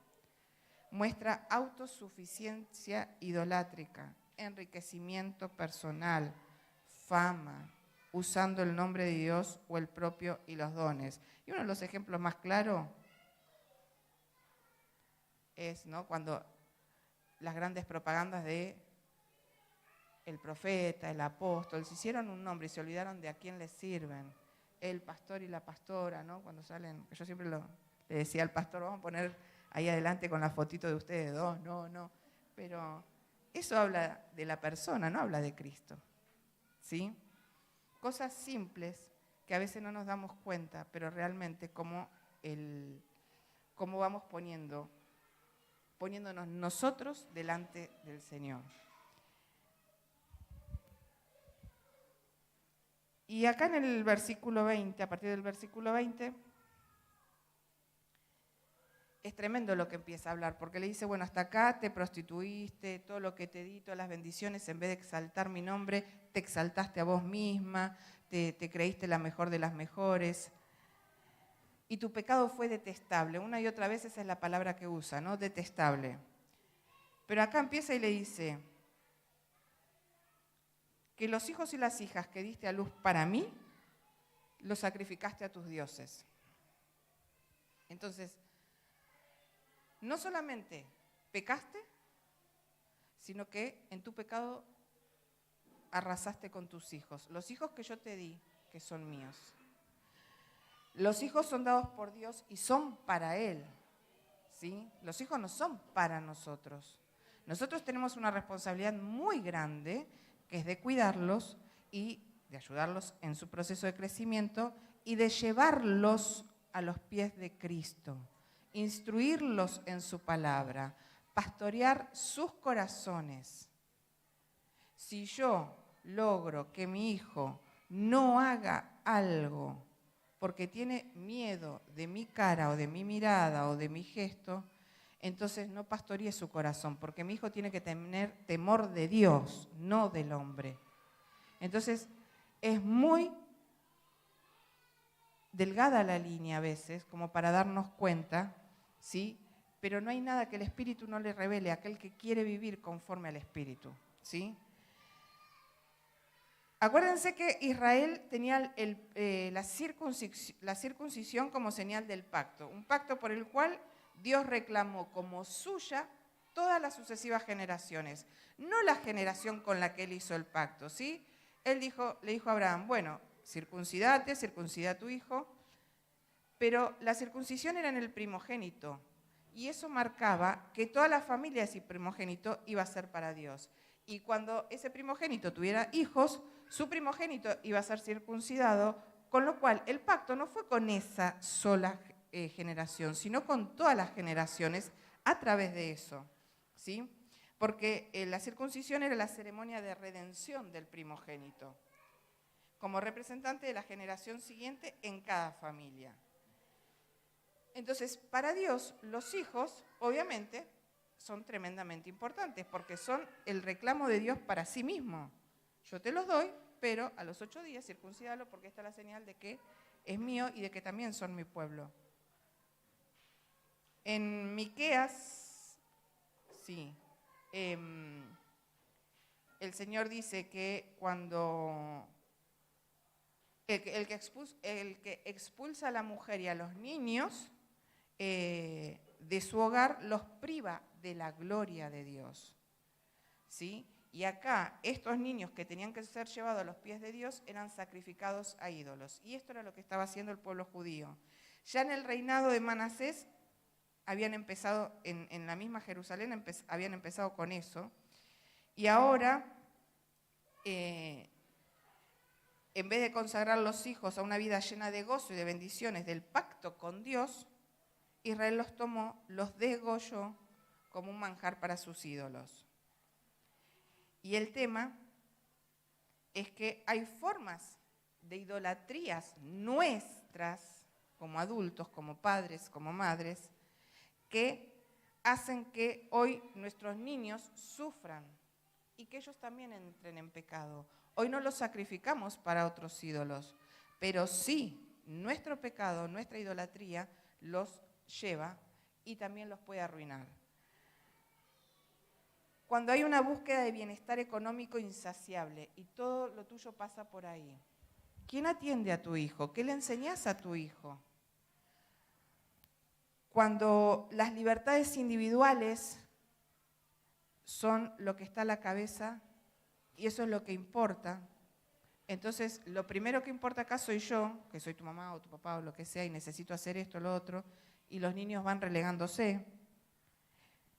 A: Muestra autosuficiencia idolátrica, enriquecimiento personal, fama, usando el nombre de Dios o el propio y los dones. Y uno de los ejemplos más claros es, ¿no?, cuando las grandes propagandas de el profeta, el apóstol, se hicieron un nombre y se olvidaron de a quién les sirven. El pastor y la pastora, ¿no? Cuando salen, yo siempre le decía al pastor, vamos a poner ahí adelante con la fotito de ustedes dos, no. Pero eso habla de la persona, no habla de Cristo, ¿sí? Cosas simples que a veces no nos damos cuenta, pero realmente cómo vamos poniéndonos nosotros delante del Señor. Y acá en el versículo 20, a partir del versículo 20, es tremendo lo que empieza a hablar, porque le dice, bueno, hasta acá te prostituiste, todo lo que te di, todas las bendiciones, en vez de exaltar mi nombre, te exaltaste a vos misma, te creíste la mejor de las mejores. Y tu pecado fue detestable. Una y otra vez esa es la palabra que usa, ¿no? Detestable. Pero acá empieza y le dice que los hijos y las hijas que diste a luz para mí, los sacrificaste a tus dioses. Entonces, no solamente pecaste, sino que en tu pecado arrasaste con tus hijos. Los hijos que yo te di, que son míos. Los hijos son dados por Dios y son para Él, ¿sí? Los hijos no son para nosotros. Nosotros tenemos una responsabilidad muy grande, que es de cuidarlos y de ayudarlos en su proceso de crecimiento y de llevarlos a los pies de Cristo, instruirlos en su palabra, pastorear sus corazones. Si yo logro que mi hijo no haga algo porque tiene miedo de mi cara o de mi mirada o de mi gesto, entonces no pastoreé su corazón, porque mi hijo tiene que tener temor de Dios, no del hombre. Entonces es muy delgada la línea a veces, como para darnos cuenta, ¿sí? Pero no hay nada que el Espíritu no le revele a aquel que quiere vivir conforme al Espíritu, ¿sí? Acuérdense que Israel tenía la circuncisión como señal del pacto, un pacto por el cual Dios reclamó como suya todas las sucesivas generaciones, no la generación con la que él hizo el pacto, ¿sí? Él le dijo a Abraham, bueno, circuncida a tu hijo, pero la circuncisión era en el primogénito, y eso marcaba que toda la familia de ese primogénito iba a ser para Dios. Y cuando ese primogénito tuviera hijos, su primogénito iba a ser circuncidado, con lo cual el pacto no fue con esa sola generación, sino con todas las generaciones a través de eso, ¿sí? Porque la circuncisión era la ceremonia de redención del primogénito, como representante de la generación siguiente en cada familia. Entonces, para Dios, los hijos, obviamente, son tremendamente importantes, porque son el reclamo de Dios para sí mismo. Yo te los doy, pero a los 8 días circuncídalo, porque esta es la señal de que es mío y de que también son mi pueblo. En Miqueas, sí, el Señor dice que cuando el que expulsa a la mujer y a los niños de su hogar los priva de la gloria de Dios, ¿sí? Y acá estos niños que tenían que ser llevados a los pies de Dios eran sacrificados a ídolos. Y esto era lo que estaba haciendo el pueblo judío. Ya en el reinado de Manasés habían empezado, en la misma Jerusalén habían empezado con eso. Y ahora, en vez de consagrar los hijos a una vida llena de gozo y de bendiciones del pacto con Dios, Israel los tomó, los degolló como un manjar para sus ídolos. Y el tema es que hay formas de idolatrías nuestras, como adultos, como padres, como madres, que hacen que hoy nuestros niños sufran y que ellos también entren en pecado. Hoy no los sacrificamos para otros ídolos, pero sí, nuestro pecado, nuestra idolatría los lleva y también los puede arruinar. Cuando hay una búsqueda de bienestar económico insaciable y todo lo tuyo pasa por ahí, ¿quién atiende a tu hijo? ¿Qué le enseñas a tu hijo? Cuando las libertades individuales son lo que está a la cabeza y eso es lo que importa, entonces lo primero que importa acá soy yo, que soy tu mamá o tu papá o lo que sea y necesito hacer esto o lo otro, y los niños van relegándose.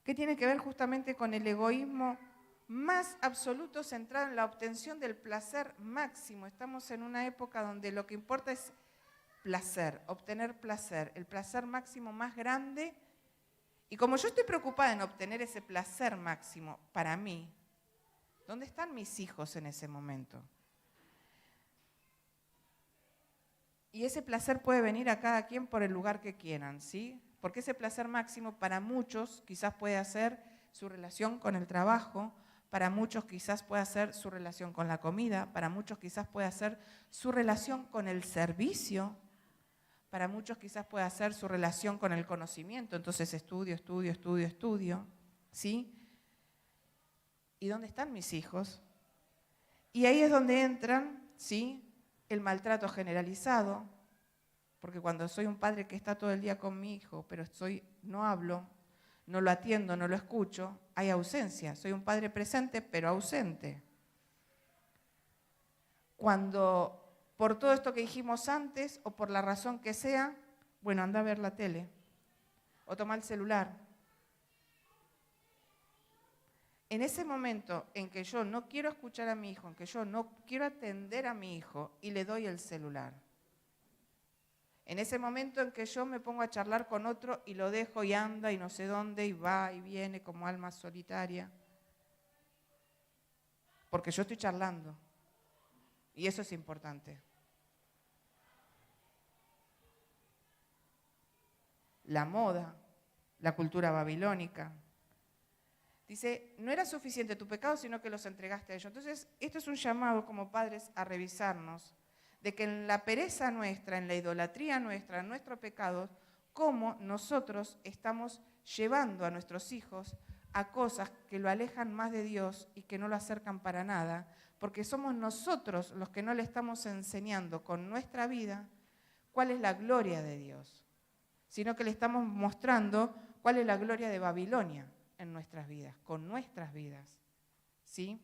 A: ¿Qué tiene que ver justamente con el egoísmo más absoluto centrado en la obtención del placer máximo? Estamos en una época donde lo que importa es placer, obtener placer, el placer máximo más grande. Y como yo estoy preocupada en obtener ese placer máximo para mí, ¿dónde están mis hijos en ese momento? Y ese placer puede venir a cada quien por el lugar que quieran, ¿sí? Porque ese placer máximo para muchos quizás puede ser su relación con el trabajo, para muchos quizás puede ser su relación con la comida, para muchos quizás puede ser su relación con el servicio, para muchos quizás puede ser su relación con el conocimiento, entonces estudio, ¿sí? ¿Y dónde están mis hijos? Y ahí es donde entran, ¿sí?, el maltrato generalizado, porque cuando soy un padre que está todo el día con mi hijo, pero no hablo, no lo atiendo, no lo escucho, hay ausencia. Soy un padre presente, pero ausente. Cuando por todo esto que dijimos antes, o por la razón que sea, bueno, anda a ver la tele, o toma el celular. En ese momento en que yo no quiero escuchar a mi hijo, en que yo no quiero atender a mi hijo y le doy el celular, en ese momento en que yo me pongo a charlar con otro y lo dejo y anda y no sé dónde y va y viene como alma solitaria, porque yo estoy charlando y eso es importante. La moda, la cultura babilónica. Dice, no era suficiente tu pecado, sino que los entregaste a ellos. Entonces, esto es un llamado como padres a revisarnos, de que en la pereza nuestra, en la idolatría nuestra, en nuestro pecado, cómo nosotros estamos llevando a nuestros hijos a cosas que lo alejan más de Dios y que no lo acercan para nada, porque somos nosotros los que no le estamos enseñando con nuestra vida cuál es la gloria de Dios, sino que le estamos mostrando cuál es la gloria de Babilonia en nuestras vidas, con nuestras vidas, ¿sí?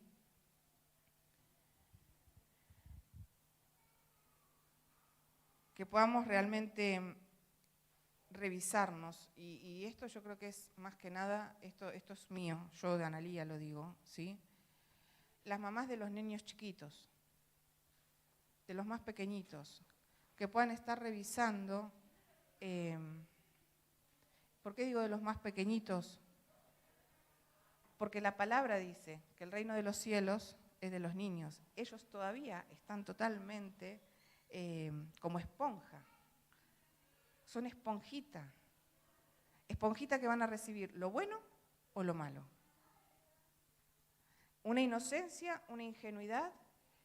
A: Que podamos realmente revisarnos, y esto yo creo que es más que nada, esto es mío, yo de Analía lo digo, ¿sí? Las mamás de los niños chiquitos, de los más pequeñitos, que puedan estar revisando, ¿por qué digo de los más pequeñitos? Porque la palabra dice que el reino de los cielos es de los niños. Ellos todavía están totalmente como esponja. Son esponjita. Esponjita que van a recibir lo bueno o lo malo. Una inocencia, una ingenuidad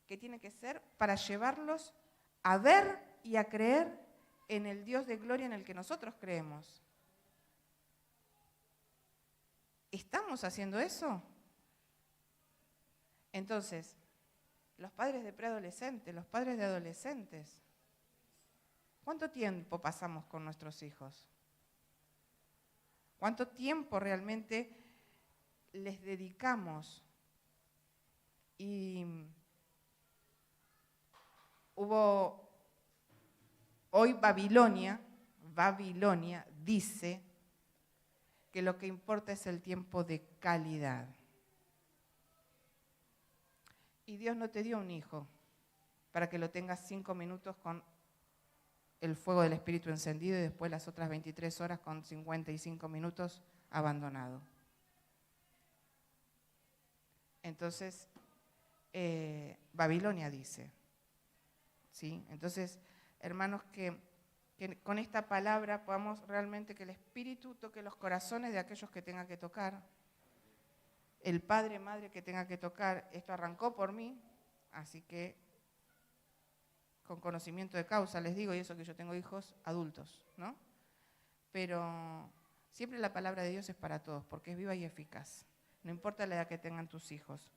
A: que tiene que ser para llevarlos a ver y a creer en el Dios de gloria en el que nosotros creemos. ¿Estamos haciendo eso? Entonces, los padres de preadolescentes, los padres de adolescentes, ¿cuánto tiempo pasamos con nuestros hijos? ¿Cuánto tiempo realmente les dedicamos? Y hoy Babilonia dice que lo que importa es el tiempo de calidad. Y Dios no te dio un hijo para que lo tengas 5 minutos con el fuego del Espíritu encendido y después las otras 23 horas con 55 minutos abandonado. Entonces, Babilonia dice, ¿sí? Entonces, hermanos, que con esta palabra podamos realmente que el Espíritu toque los corazones de aquellos que tenga que tocar, el padre, madre que tenga que tocar. Esto arrancó por mí, Así que, con conocimiento de causa les digo, y eso que yo tengo hijos adultos, ¿no? Pero siempre la palabra de Dios es para todos, porque es viva y eficaz. No importa la edad que tengan tus hijos.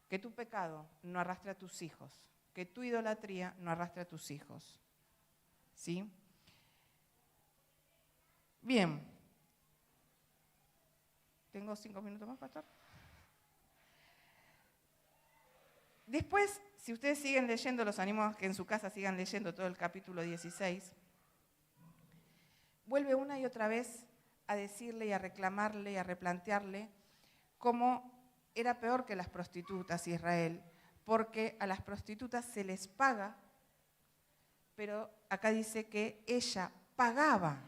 A: Que tu pecado no arrastre a tus hijos. Que tu idolatría no arrastre a tus hijos. ¿Sí? Bien. ¿Tengo 5 minutos más, pastor? Después, si ustedes siguen leyendo, los animo a que en su casa sigan leyendo todo el capítulo 16, vuelve una y otra vez a decirle y a reclamarle y a replantearle cómo era peor que las prostitutas Israel, porque a las prostitutas se les paga, pero acá dice que ella pagaba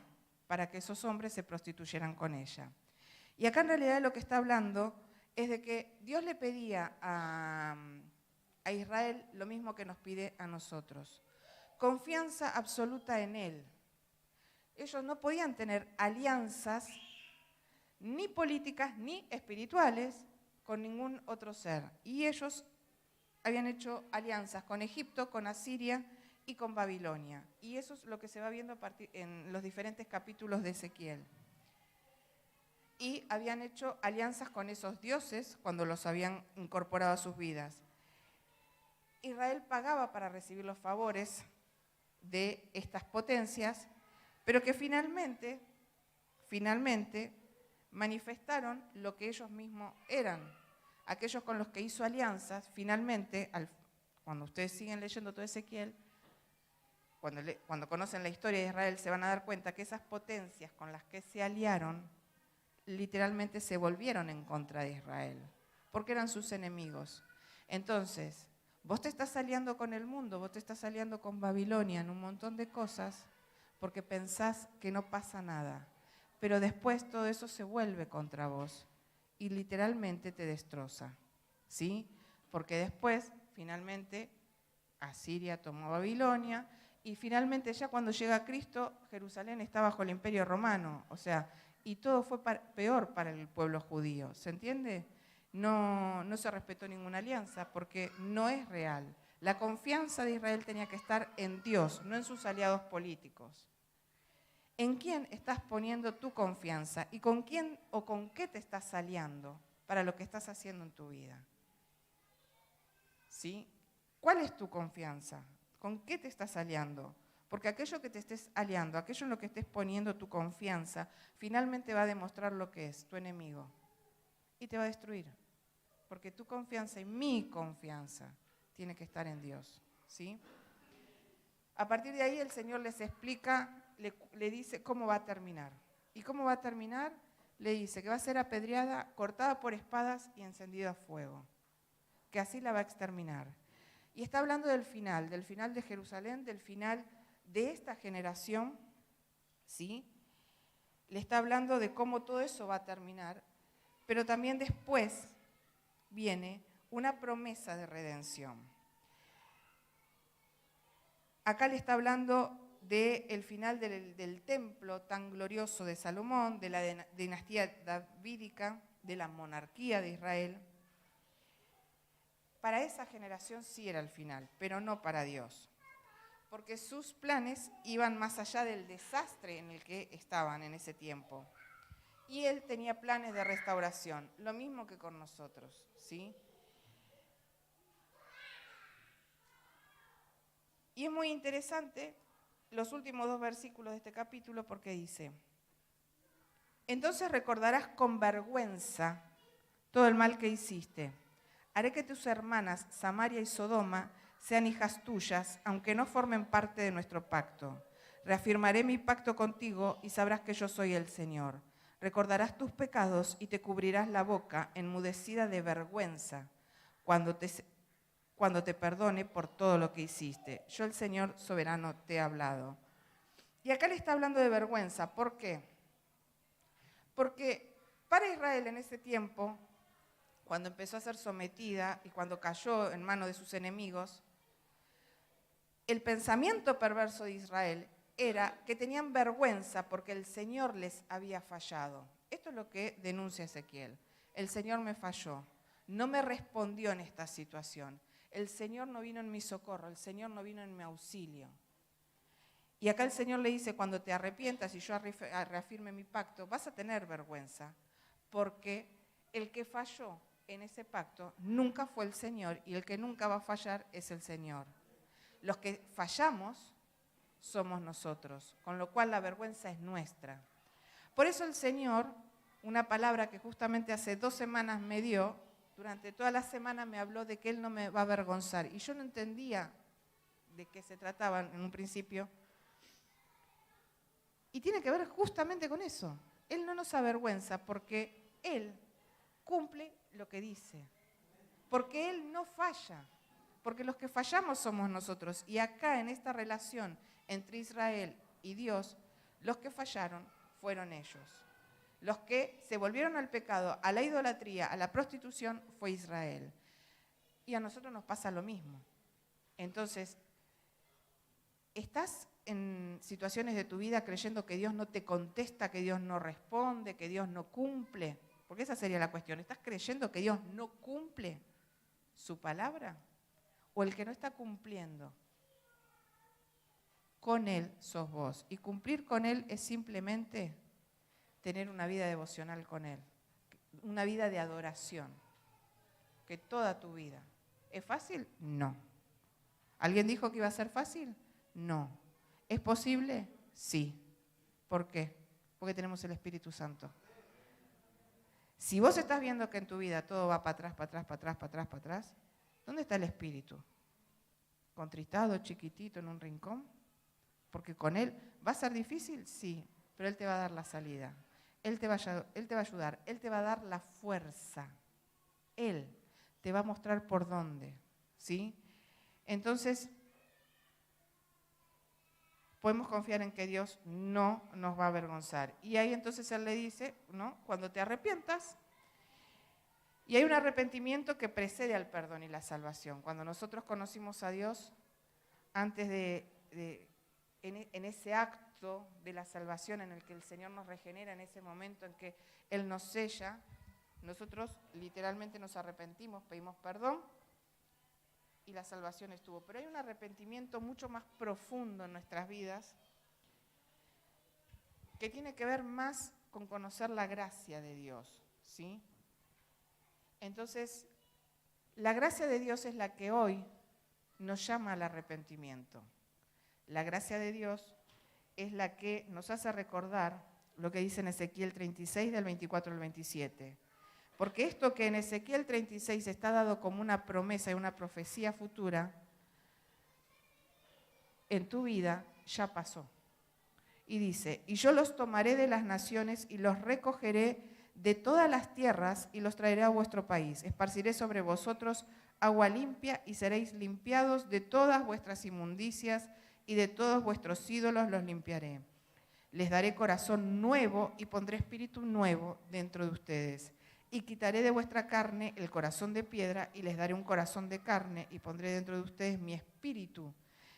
A: para que esos hombres se prostituyeran con ella. Y acá en realidad lo que está hablando es de que Dios le pedía a Israel lo mismo que nos pide a nosotros. Confianza absoluta en Él. Ellos no podían tener alianzas ni políticas ni espirituales con ningún otro ser. Y ellos habían hecho alianzas con Egipto, con Asiria y con Babilonia. Y eso es lo que se va viendo en los diferentes capítulos de Ezequiel. Y habían hecho alianzas con esos dioses cuando los habían incorporado a sus vidas. Israel pagaba para recibir los favores de estas potencias, pero que finalmente manifestaron lo que ellos mismos eran. Aquellos con los que hizo alianzas, finalmente, cuando ustedes siguen leyendo todo Ezequiel, cuando conocen la historia de Israel, se van a dar cuenta que esas potencias con las que se aliaron, literalmente se volvieron en contra de Israel, porque eran sus enemigos. Entonces, vos te estás aliando con el mundo, vos te estás aliando con Babilonia en un montón de cosas, porque pensás que no pasa nada. Pero después todo eso se vuelve contra vos y literalmente te destroza, ¿sí? Porque después, finalmente, Asiria tomó Babilonia y finalmente ya cuando llega Cristo, Jerusalén está bajo el Imperio Romano, o sea, y todo fue peor para el pueblo judío, ¿se entiende? No se respetó ninguna alianza porque no es real. La confianza de Israel tenía que estar en Dios, no en sus aliados políticos. ¿En quién estás poniendo tu confianza? ¿Y con quién o con qué te estás aliando para lo que estás haciendo en tu vida? ¿Sí? ¿Cuál es tu confianza? ¿Con qué te estás aliando? Porque aquello que te estés aliando, aquello en lo que estés poniendo tu confianza, finalmente va a demostrar lo que es tu enemigo y te va a destruir. Porque tu confianza y mi confianza tiene que estar en Dios, ¿sí? A partir de ahí el Señor les explica, le dice cómo va a terminar. ¿Y cómo va a terminar? Le dice que va a ser apedreada, cortada por espadas y encendida a fuego. Que así la va a exterminar. Y está hablando del final de Jerusalén, del final de esta generación, ¿sí? Le está hablando de cómo todo eso va a terminar, pero también después viene una promesa de redención. Acá le está hablando del final del templo tan glorioso de Salomón, de la dinastía davídica, de la monarquía de Israel. Para esa generación sí era el final, pero no para Dios. Porque sus planes iban más allá del desastre en el que estaban en ese tiempo. Y Él tenía planes de restauración, lo mismo que con nosotros, ¿sí? Y es muy interesante los últimos 2 versículos de este capítulo porque dice: entonces recordarás con vergüenza todo el mal que hiciste. Haré que tus hermanas Samaria y Sodoma sean hijas tuyas, aunque no formen parte de nuestro pacto. Reafirmaré mi pacto contigo y sabrás que yo soy el Señor. Recordarás tus pecados y te cubrirás la boca, enmudecida de vergüenza, cuando te perdone por todo lo que hiciste. Yo, el Señor soberano, te he hablado. Y acá le está hablando de vergüenza. ¿Por qué? Porque para Israel en ese tiempo, cuando empezó a ser sometida y cuando cayó en manos de sus enemigos, el pensamiento perverso de Israel era que tenían vergüenza porque el Señor les había fallado. Esto es lo que denuncia Ezequiel. El Señor me falló, no me respondió en esta situación. El Señor no vino en mi socorro, el Señor no vino en mi auxilio. Y acá el Señor le dice, cuando te arrepientas y yo reafirme mi pacto, vas a tener vergüenza, porque el que falló en ese pacto nunca fue el Señor y el que nunca va a fallar es el Señor. Los que fallamos somos nosotros, con lo cual la vergüenza es nuestra. Por eso el Señor, una palabra que justamente hace 2 semanas me dio, durante toda la semana me habló de que Él no me va a avergonzar. Y yo no entendía de qué se trataba en un principio. Y tiene que ver justamente con eso. Él no nos avergüenza porque Él cumple lo que dice. Porque Él no falla. Porque los que fallamos somos nosotros. Y acá en esta relación entre Israel y Dios, los que fallaron fueron ellos. Los que se volvieron al pecado, a la idolatría, a la prostitución, fue Israel. Y a nosotros nos pasa lo mismo. Entonces, ¿estás en situaciones de tu vida creyendo que Dios no te contesta, que Dios no responde, que Dios no cumple? Porque esa sería la cuestión. ¿Estás creyendo que Dios no cumple su palabra? ¿O el que no está cumpliendo? Con Él sos vos. Y cumplir con Él es simplemente tener una vida devocional con Él. Una vida de adoración. Que toda tu vida. ¿Es fácil? No. ¿Alguien dijo que iba a ser fácil? No. ¿Es posible? Sí. ¿Por qué? Porque tenemos el Espíritu Santo. Si vos estás viendo que en tu vida todo va para atrás, para atrás, para atrás, para atrás, para atrás, ¿dónde está el Espíritu? ¿Contristado, chiquitito, en un rincón? Porque con Él va a ser difícil, sí, pero Él te va a dar la salida. Él te va a ayudar, Él te va a dar la fuerza. Él te va a mostrar por dónde, ¿sí? Entonces, podemos confiar en que Dios no nos va a avergonzar. Y ahí entonces Él le dice, ¿no? Cuando te arrepientas, y hay un arrepentimiento que precede al perdón y la salvación. Cuando nosotros conocimos a Dios, antes en ese acto de la salvación en el que el Señor nos regenera, en ese momento en que Él nos sella, nosotros literalmente nos arrepentimos, pedimos perdón y la salvación estuvo. Pero hay un arrepentimiento mucho más profundo en nuestras vidas que tiene que ver más con conocer la gracia de Dios, ¿sí? Entonces, la gracia de Dios es la que hoy nos llama al arrepentimiento. La gracia de Dios es la que nos hace recordar lo que dice en Ezequiel 36, del 24 al 27. Porque esto que en Ezequiel 36 está dado como una promesa y una profecía futura, en tu vida ya pasó. Y dice, y yo los tomaré de las naciones y los recogeré de todas las tierras y los traeré a vuestro país. Esparciré sobre vosotros agua limpia y seréis limpiados de todas vuestras inmundicias y de todos vuestros ídolos los limpiaré. Les daré corazón nuevo y pondré espíritu nuevo dentro de ustedes. Y quitaré de vuestra carne el corazón de piedra y les daré un corazón de carne y pondré dentro de ustedes mi espíritu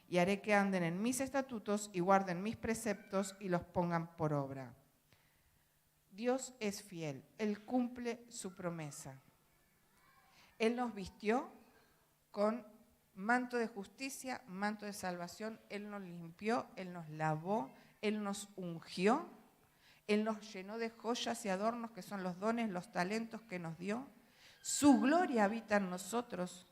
A: y haré que anden en mis estatutos y guarden mis preceptos y los pongan por obra. Dios es fiel, Él cumple su promesa. Él nos vistió con manto de justicia, manto de salvación, Él nos limpió, Él nos lavó, Él nos ungió, Él nos llenó de joyas y adornos que son los dones, los talentos que nos dio. Su gloria habita en nosotros.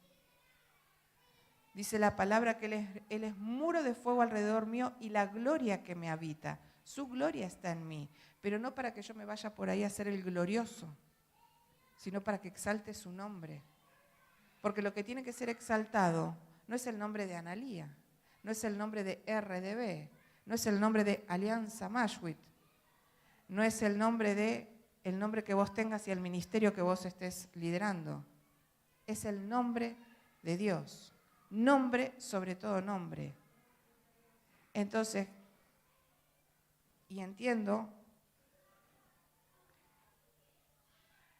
A: Dice la palabra que Él es muro de fuego alrededor mío y la gloria que me habita. Su gloria está en mí, pero no para que yo me vaya por ahí a ser el glorioso, sino para que exalte su nombre. Porque lo que tiene que ser exaltado no es el nombre de Analía, no es el nombre de RDB, no es el nombre de Alianza Mashwit, no es el nombre que vos tengas y el ministerio que vos estés liderando. Es el nombre de Dios. Nombre sobre todo nombre. Entonces, y entiendo,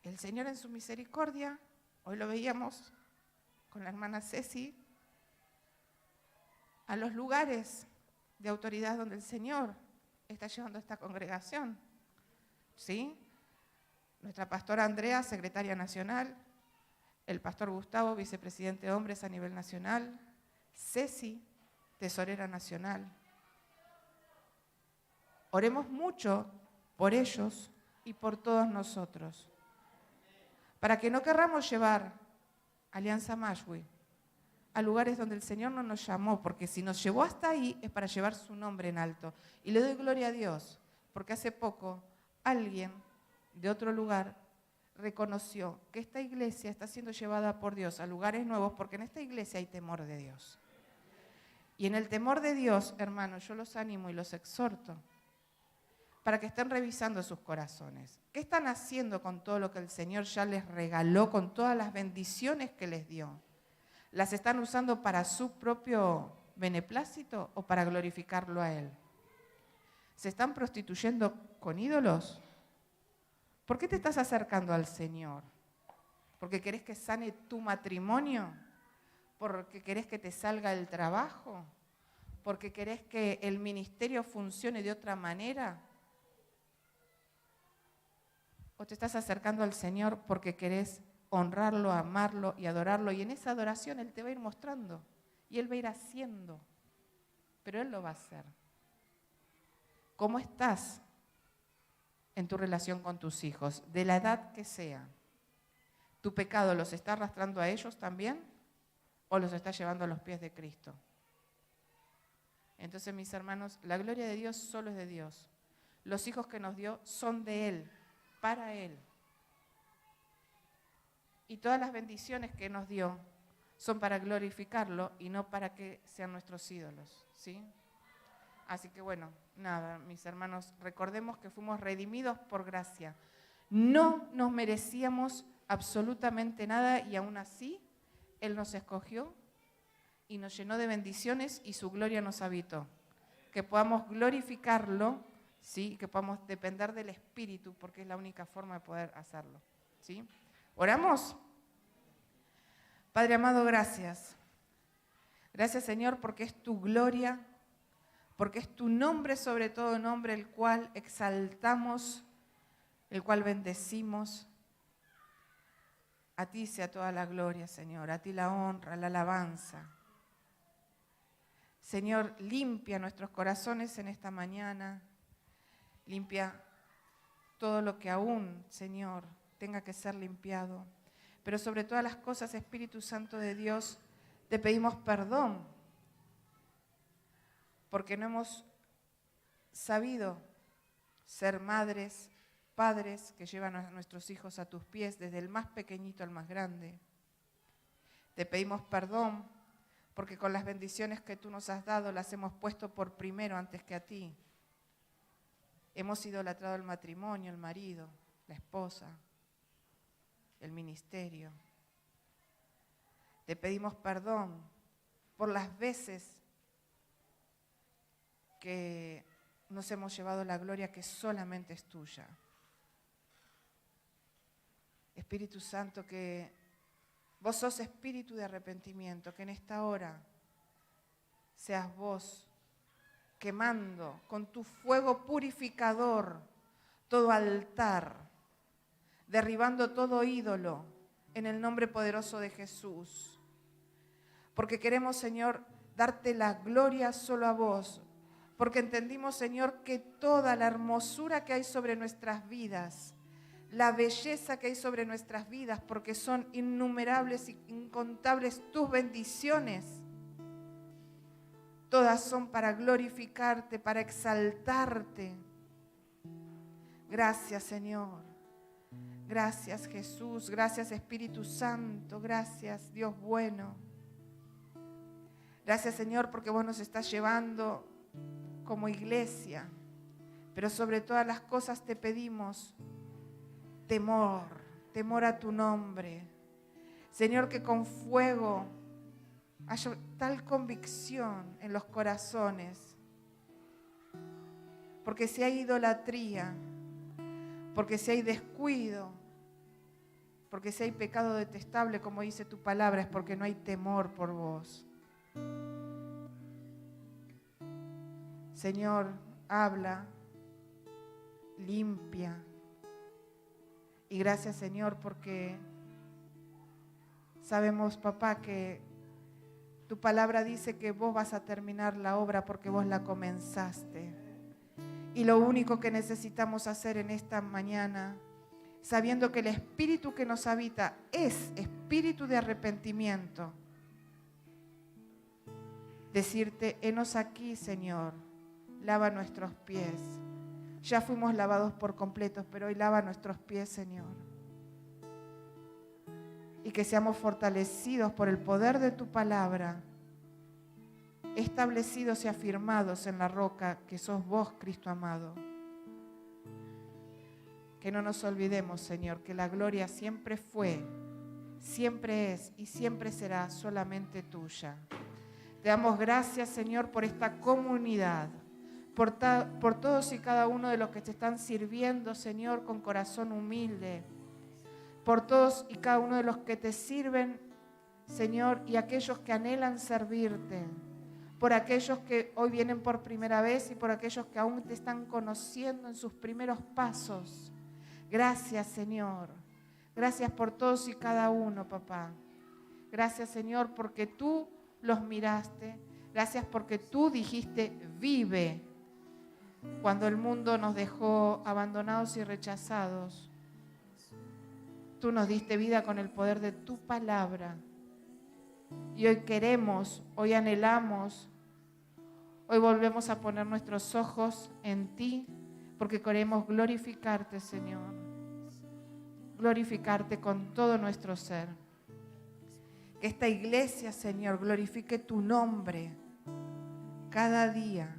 A: el Señor en su misericordia, hoy lo veíamos con la hermana Ceci, a los lugares de autoridad donde el Señor está llevando esta congregación. ¿Sí? Nuestra pastora Andrea, secretaria nacional, el pastor Gustavo, vicepresidente de hombres a nivel nacional, Ceci, tesorera nacional. Oremos mucho por ellos y por todos nosotros, para que no querramos llevar Alianza Mashwi a lugares donde el Señor no nos llamó, porque si nos llevó hasta ahí es para llevar su nombre en alto. Y le doy gloria a Dios, porque hace poco alguien de otro lugar reconoció que esta iglesia está siendo llevada por Dios a lugares nuevos, porque en esta iglesia hay temor de Dios. Y en el temor de Dios, hermanos, yo los animo y los exhorto para que estén revisando sus corazones. ¿Qué están haciendo con todo lo que el Señor ya les regaló, con todas las bendiciones que les dio? ¿Las están usando para su propio beneplácito o para glorificarlo a Él? ¿Se están prostituyendo con ídolos? ¿Por qué te estás acercando al Señor? ¿Porque querés que sane tu matrimonio? ¿Porque querés que te salga el trabajo? ¿Porque querés que el ministerio funcione de otra manera? ¿O te estás acercando al Señor porque querés honrarlo, amarlo y adorarlo? Y en esa adoración Él te va a ir mostrando y Él va a ir haciendo, pero Él lo va a hacer. ¿Cómo estás en tu relación con tus hijos, de la edad que sea? ¿Tu pecado los está arrastrando a ellos también o los está llevando a los pies de Cristo? Entonces, mis hermanos, la gloria de Dios solo es de Dios. Los hijos que nos dio son de Él, para Él. Y todas las bendiciones que nos dio son para glorificarlo y no para que sean nuestros ídolos, ¿sí? Así que bueno, nada, mis hermanos, recordemos que fuimos redimidos por gracia. No nos merecíamos absolutamente nada y aún así Él nos escogió y nos llenó de bendiciones y su gloria nos habitó. Que podamos glorificarlo, ¿sí? Que podamos depender del Espíritu, porque es la única forma de poder hacerlo, ¿sí? ¿Oramos? Padre amado, gracias. Gracias, Señor, porque es tu gloria, porque es tu nombre sobre todo nombre, el cual exaltamos, el cual bendecimos. A ti sea toda la gloria, Señor, a ti la honra, la alabanza. Señor, limpia nuestros corazones en esta mañana, limpia todo lo que aún, Señor, tenga que ser limpiado. Pero sobre todas las cosas, Espíritu Santo de Dios, te pedimos perdón, porque no hemos sabido ser madres, padres que llevan a nuestros hijos a tus pies, desde el más pequeñito al más grande. Te pedimos perdón, porque con las bendiciones que tú nos has dado, las hemos puesto por primero antes que a ti. Hemos idolatrado el matrimonio, el marido, la esposa, el ministerio. Te pedimos perdón por las veces que nos hemos llevado la gloria que solamente es tuya. Espíritu Santo, que vos sos espíritu de arrepentimiento, que en esta hora seas vos quemando con tu fuego purificador todo altar, derribando todo ídolo en el nombre poderoso de Jesús. Porque queremos, Señor, darte la gloria solo a vos, porque entendimos, Señor, que toda la hermosura que hay sobre nuestras vidas, la belleza que hay sobre nuestras vidas, porque son innumerables e incontables tus bendiciones, todas son para glorificarte, para exaltarte. Gracias, Señor. Gracias, Jesús. Gracias, Espíritu Santo. Gracias, Dios bueno. Gracias, Señor, porque vos nos estás llevando como iglesia. Pero sobre todas las cosas te pedimos temor, temor a tu nombre. Señor, que con fuego haya tal convicción en los corazones. Porque si hay idolatría, porque si hay descuido, porque si hay pecado detestable, como dice tu palabra, es porque no hay temor por vos. Señor, habla, limpia. Y gracias, Señor, porque Sabemos, papá, que tu palabra dice que vos vas a terminar la obra porque vos la comenzaste. Y lo único que necesitamos hacer en esta mañana, sabiendo que el espíritu que nos habita es espíritu de arrepentimiento, decirte, henos aquí, Señor, lava nuestros pies. Ya fuimos lavados por completo, pero hoy lava nuestros pies, Señor. Y que seamos fortalecidos por el poder de tu palabra, establecidos y afirmados en la roca que sos vos, Cristo amado. Que no nos olvidemos, Señor, que la gloria siempre fue, siempre es y siempre será solamente tuya. Te damos gracias, Señor, por esta comunidad, por todos y cada uno de los que te están sirviendo, Señor, con corazón humilde, por todos y cada uno de los que te sirven, Señor, y aquellos que anhelan servirte, por aquellos que hoy vienen por primera vez y por aquellos que aún te están conociendo en sus primeros pasos. Gracias, Señor. Gracias por todos y cada uno, papá. Gracias, Señor, porque tú los miraste. Gracias porque tú dijiste, vive. Cuando el mundo nos dejó abandonados y rechazados, tú nos diste vida con el poder de tu palabra. Y hoy queremos, hoy anhelamos, hoy volvemos a poner nuestros ojos en ti, porque queremos glorificarte, Señor. Glorificarte con todo nuestro ser. Que esta iglesia, Señor, glorifique tu nombre cada día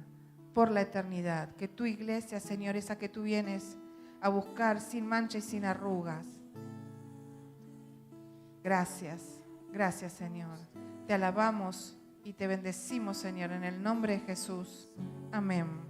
A: por la eternidad. Que tu iglesia, Señor, esa que tú vienes a buscar sin mancha y sin arrugas. Gracias. Gracias, Señor. Te alabamos y te bendecimos, Señor, en el nombre de Jesús. Amén.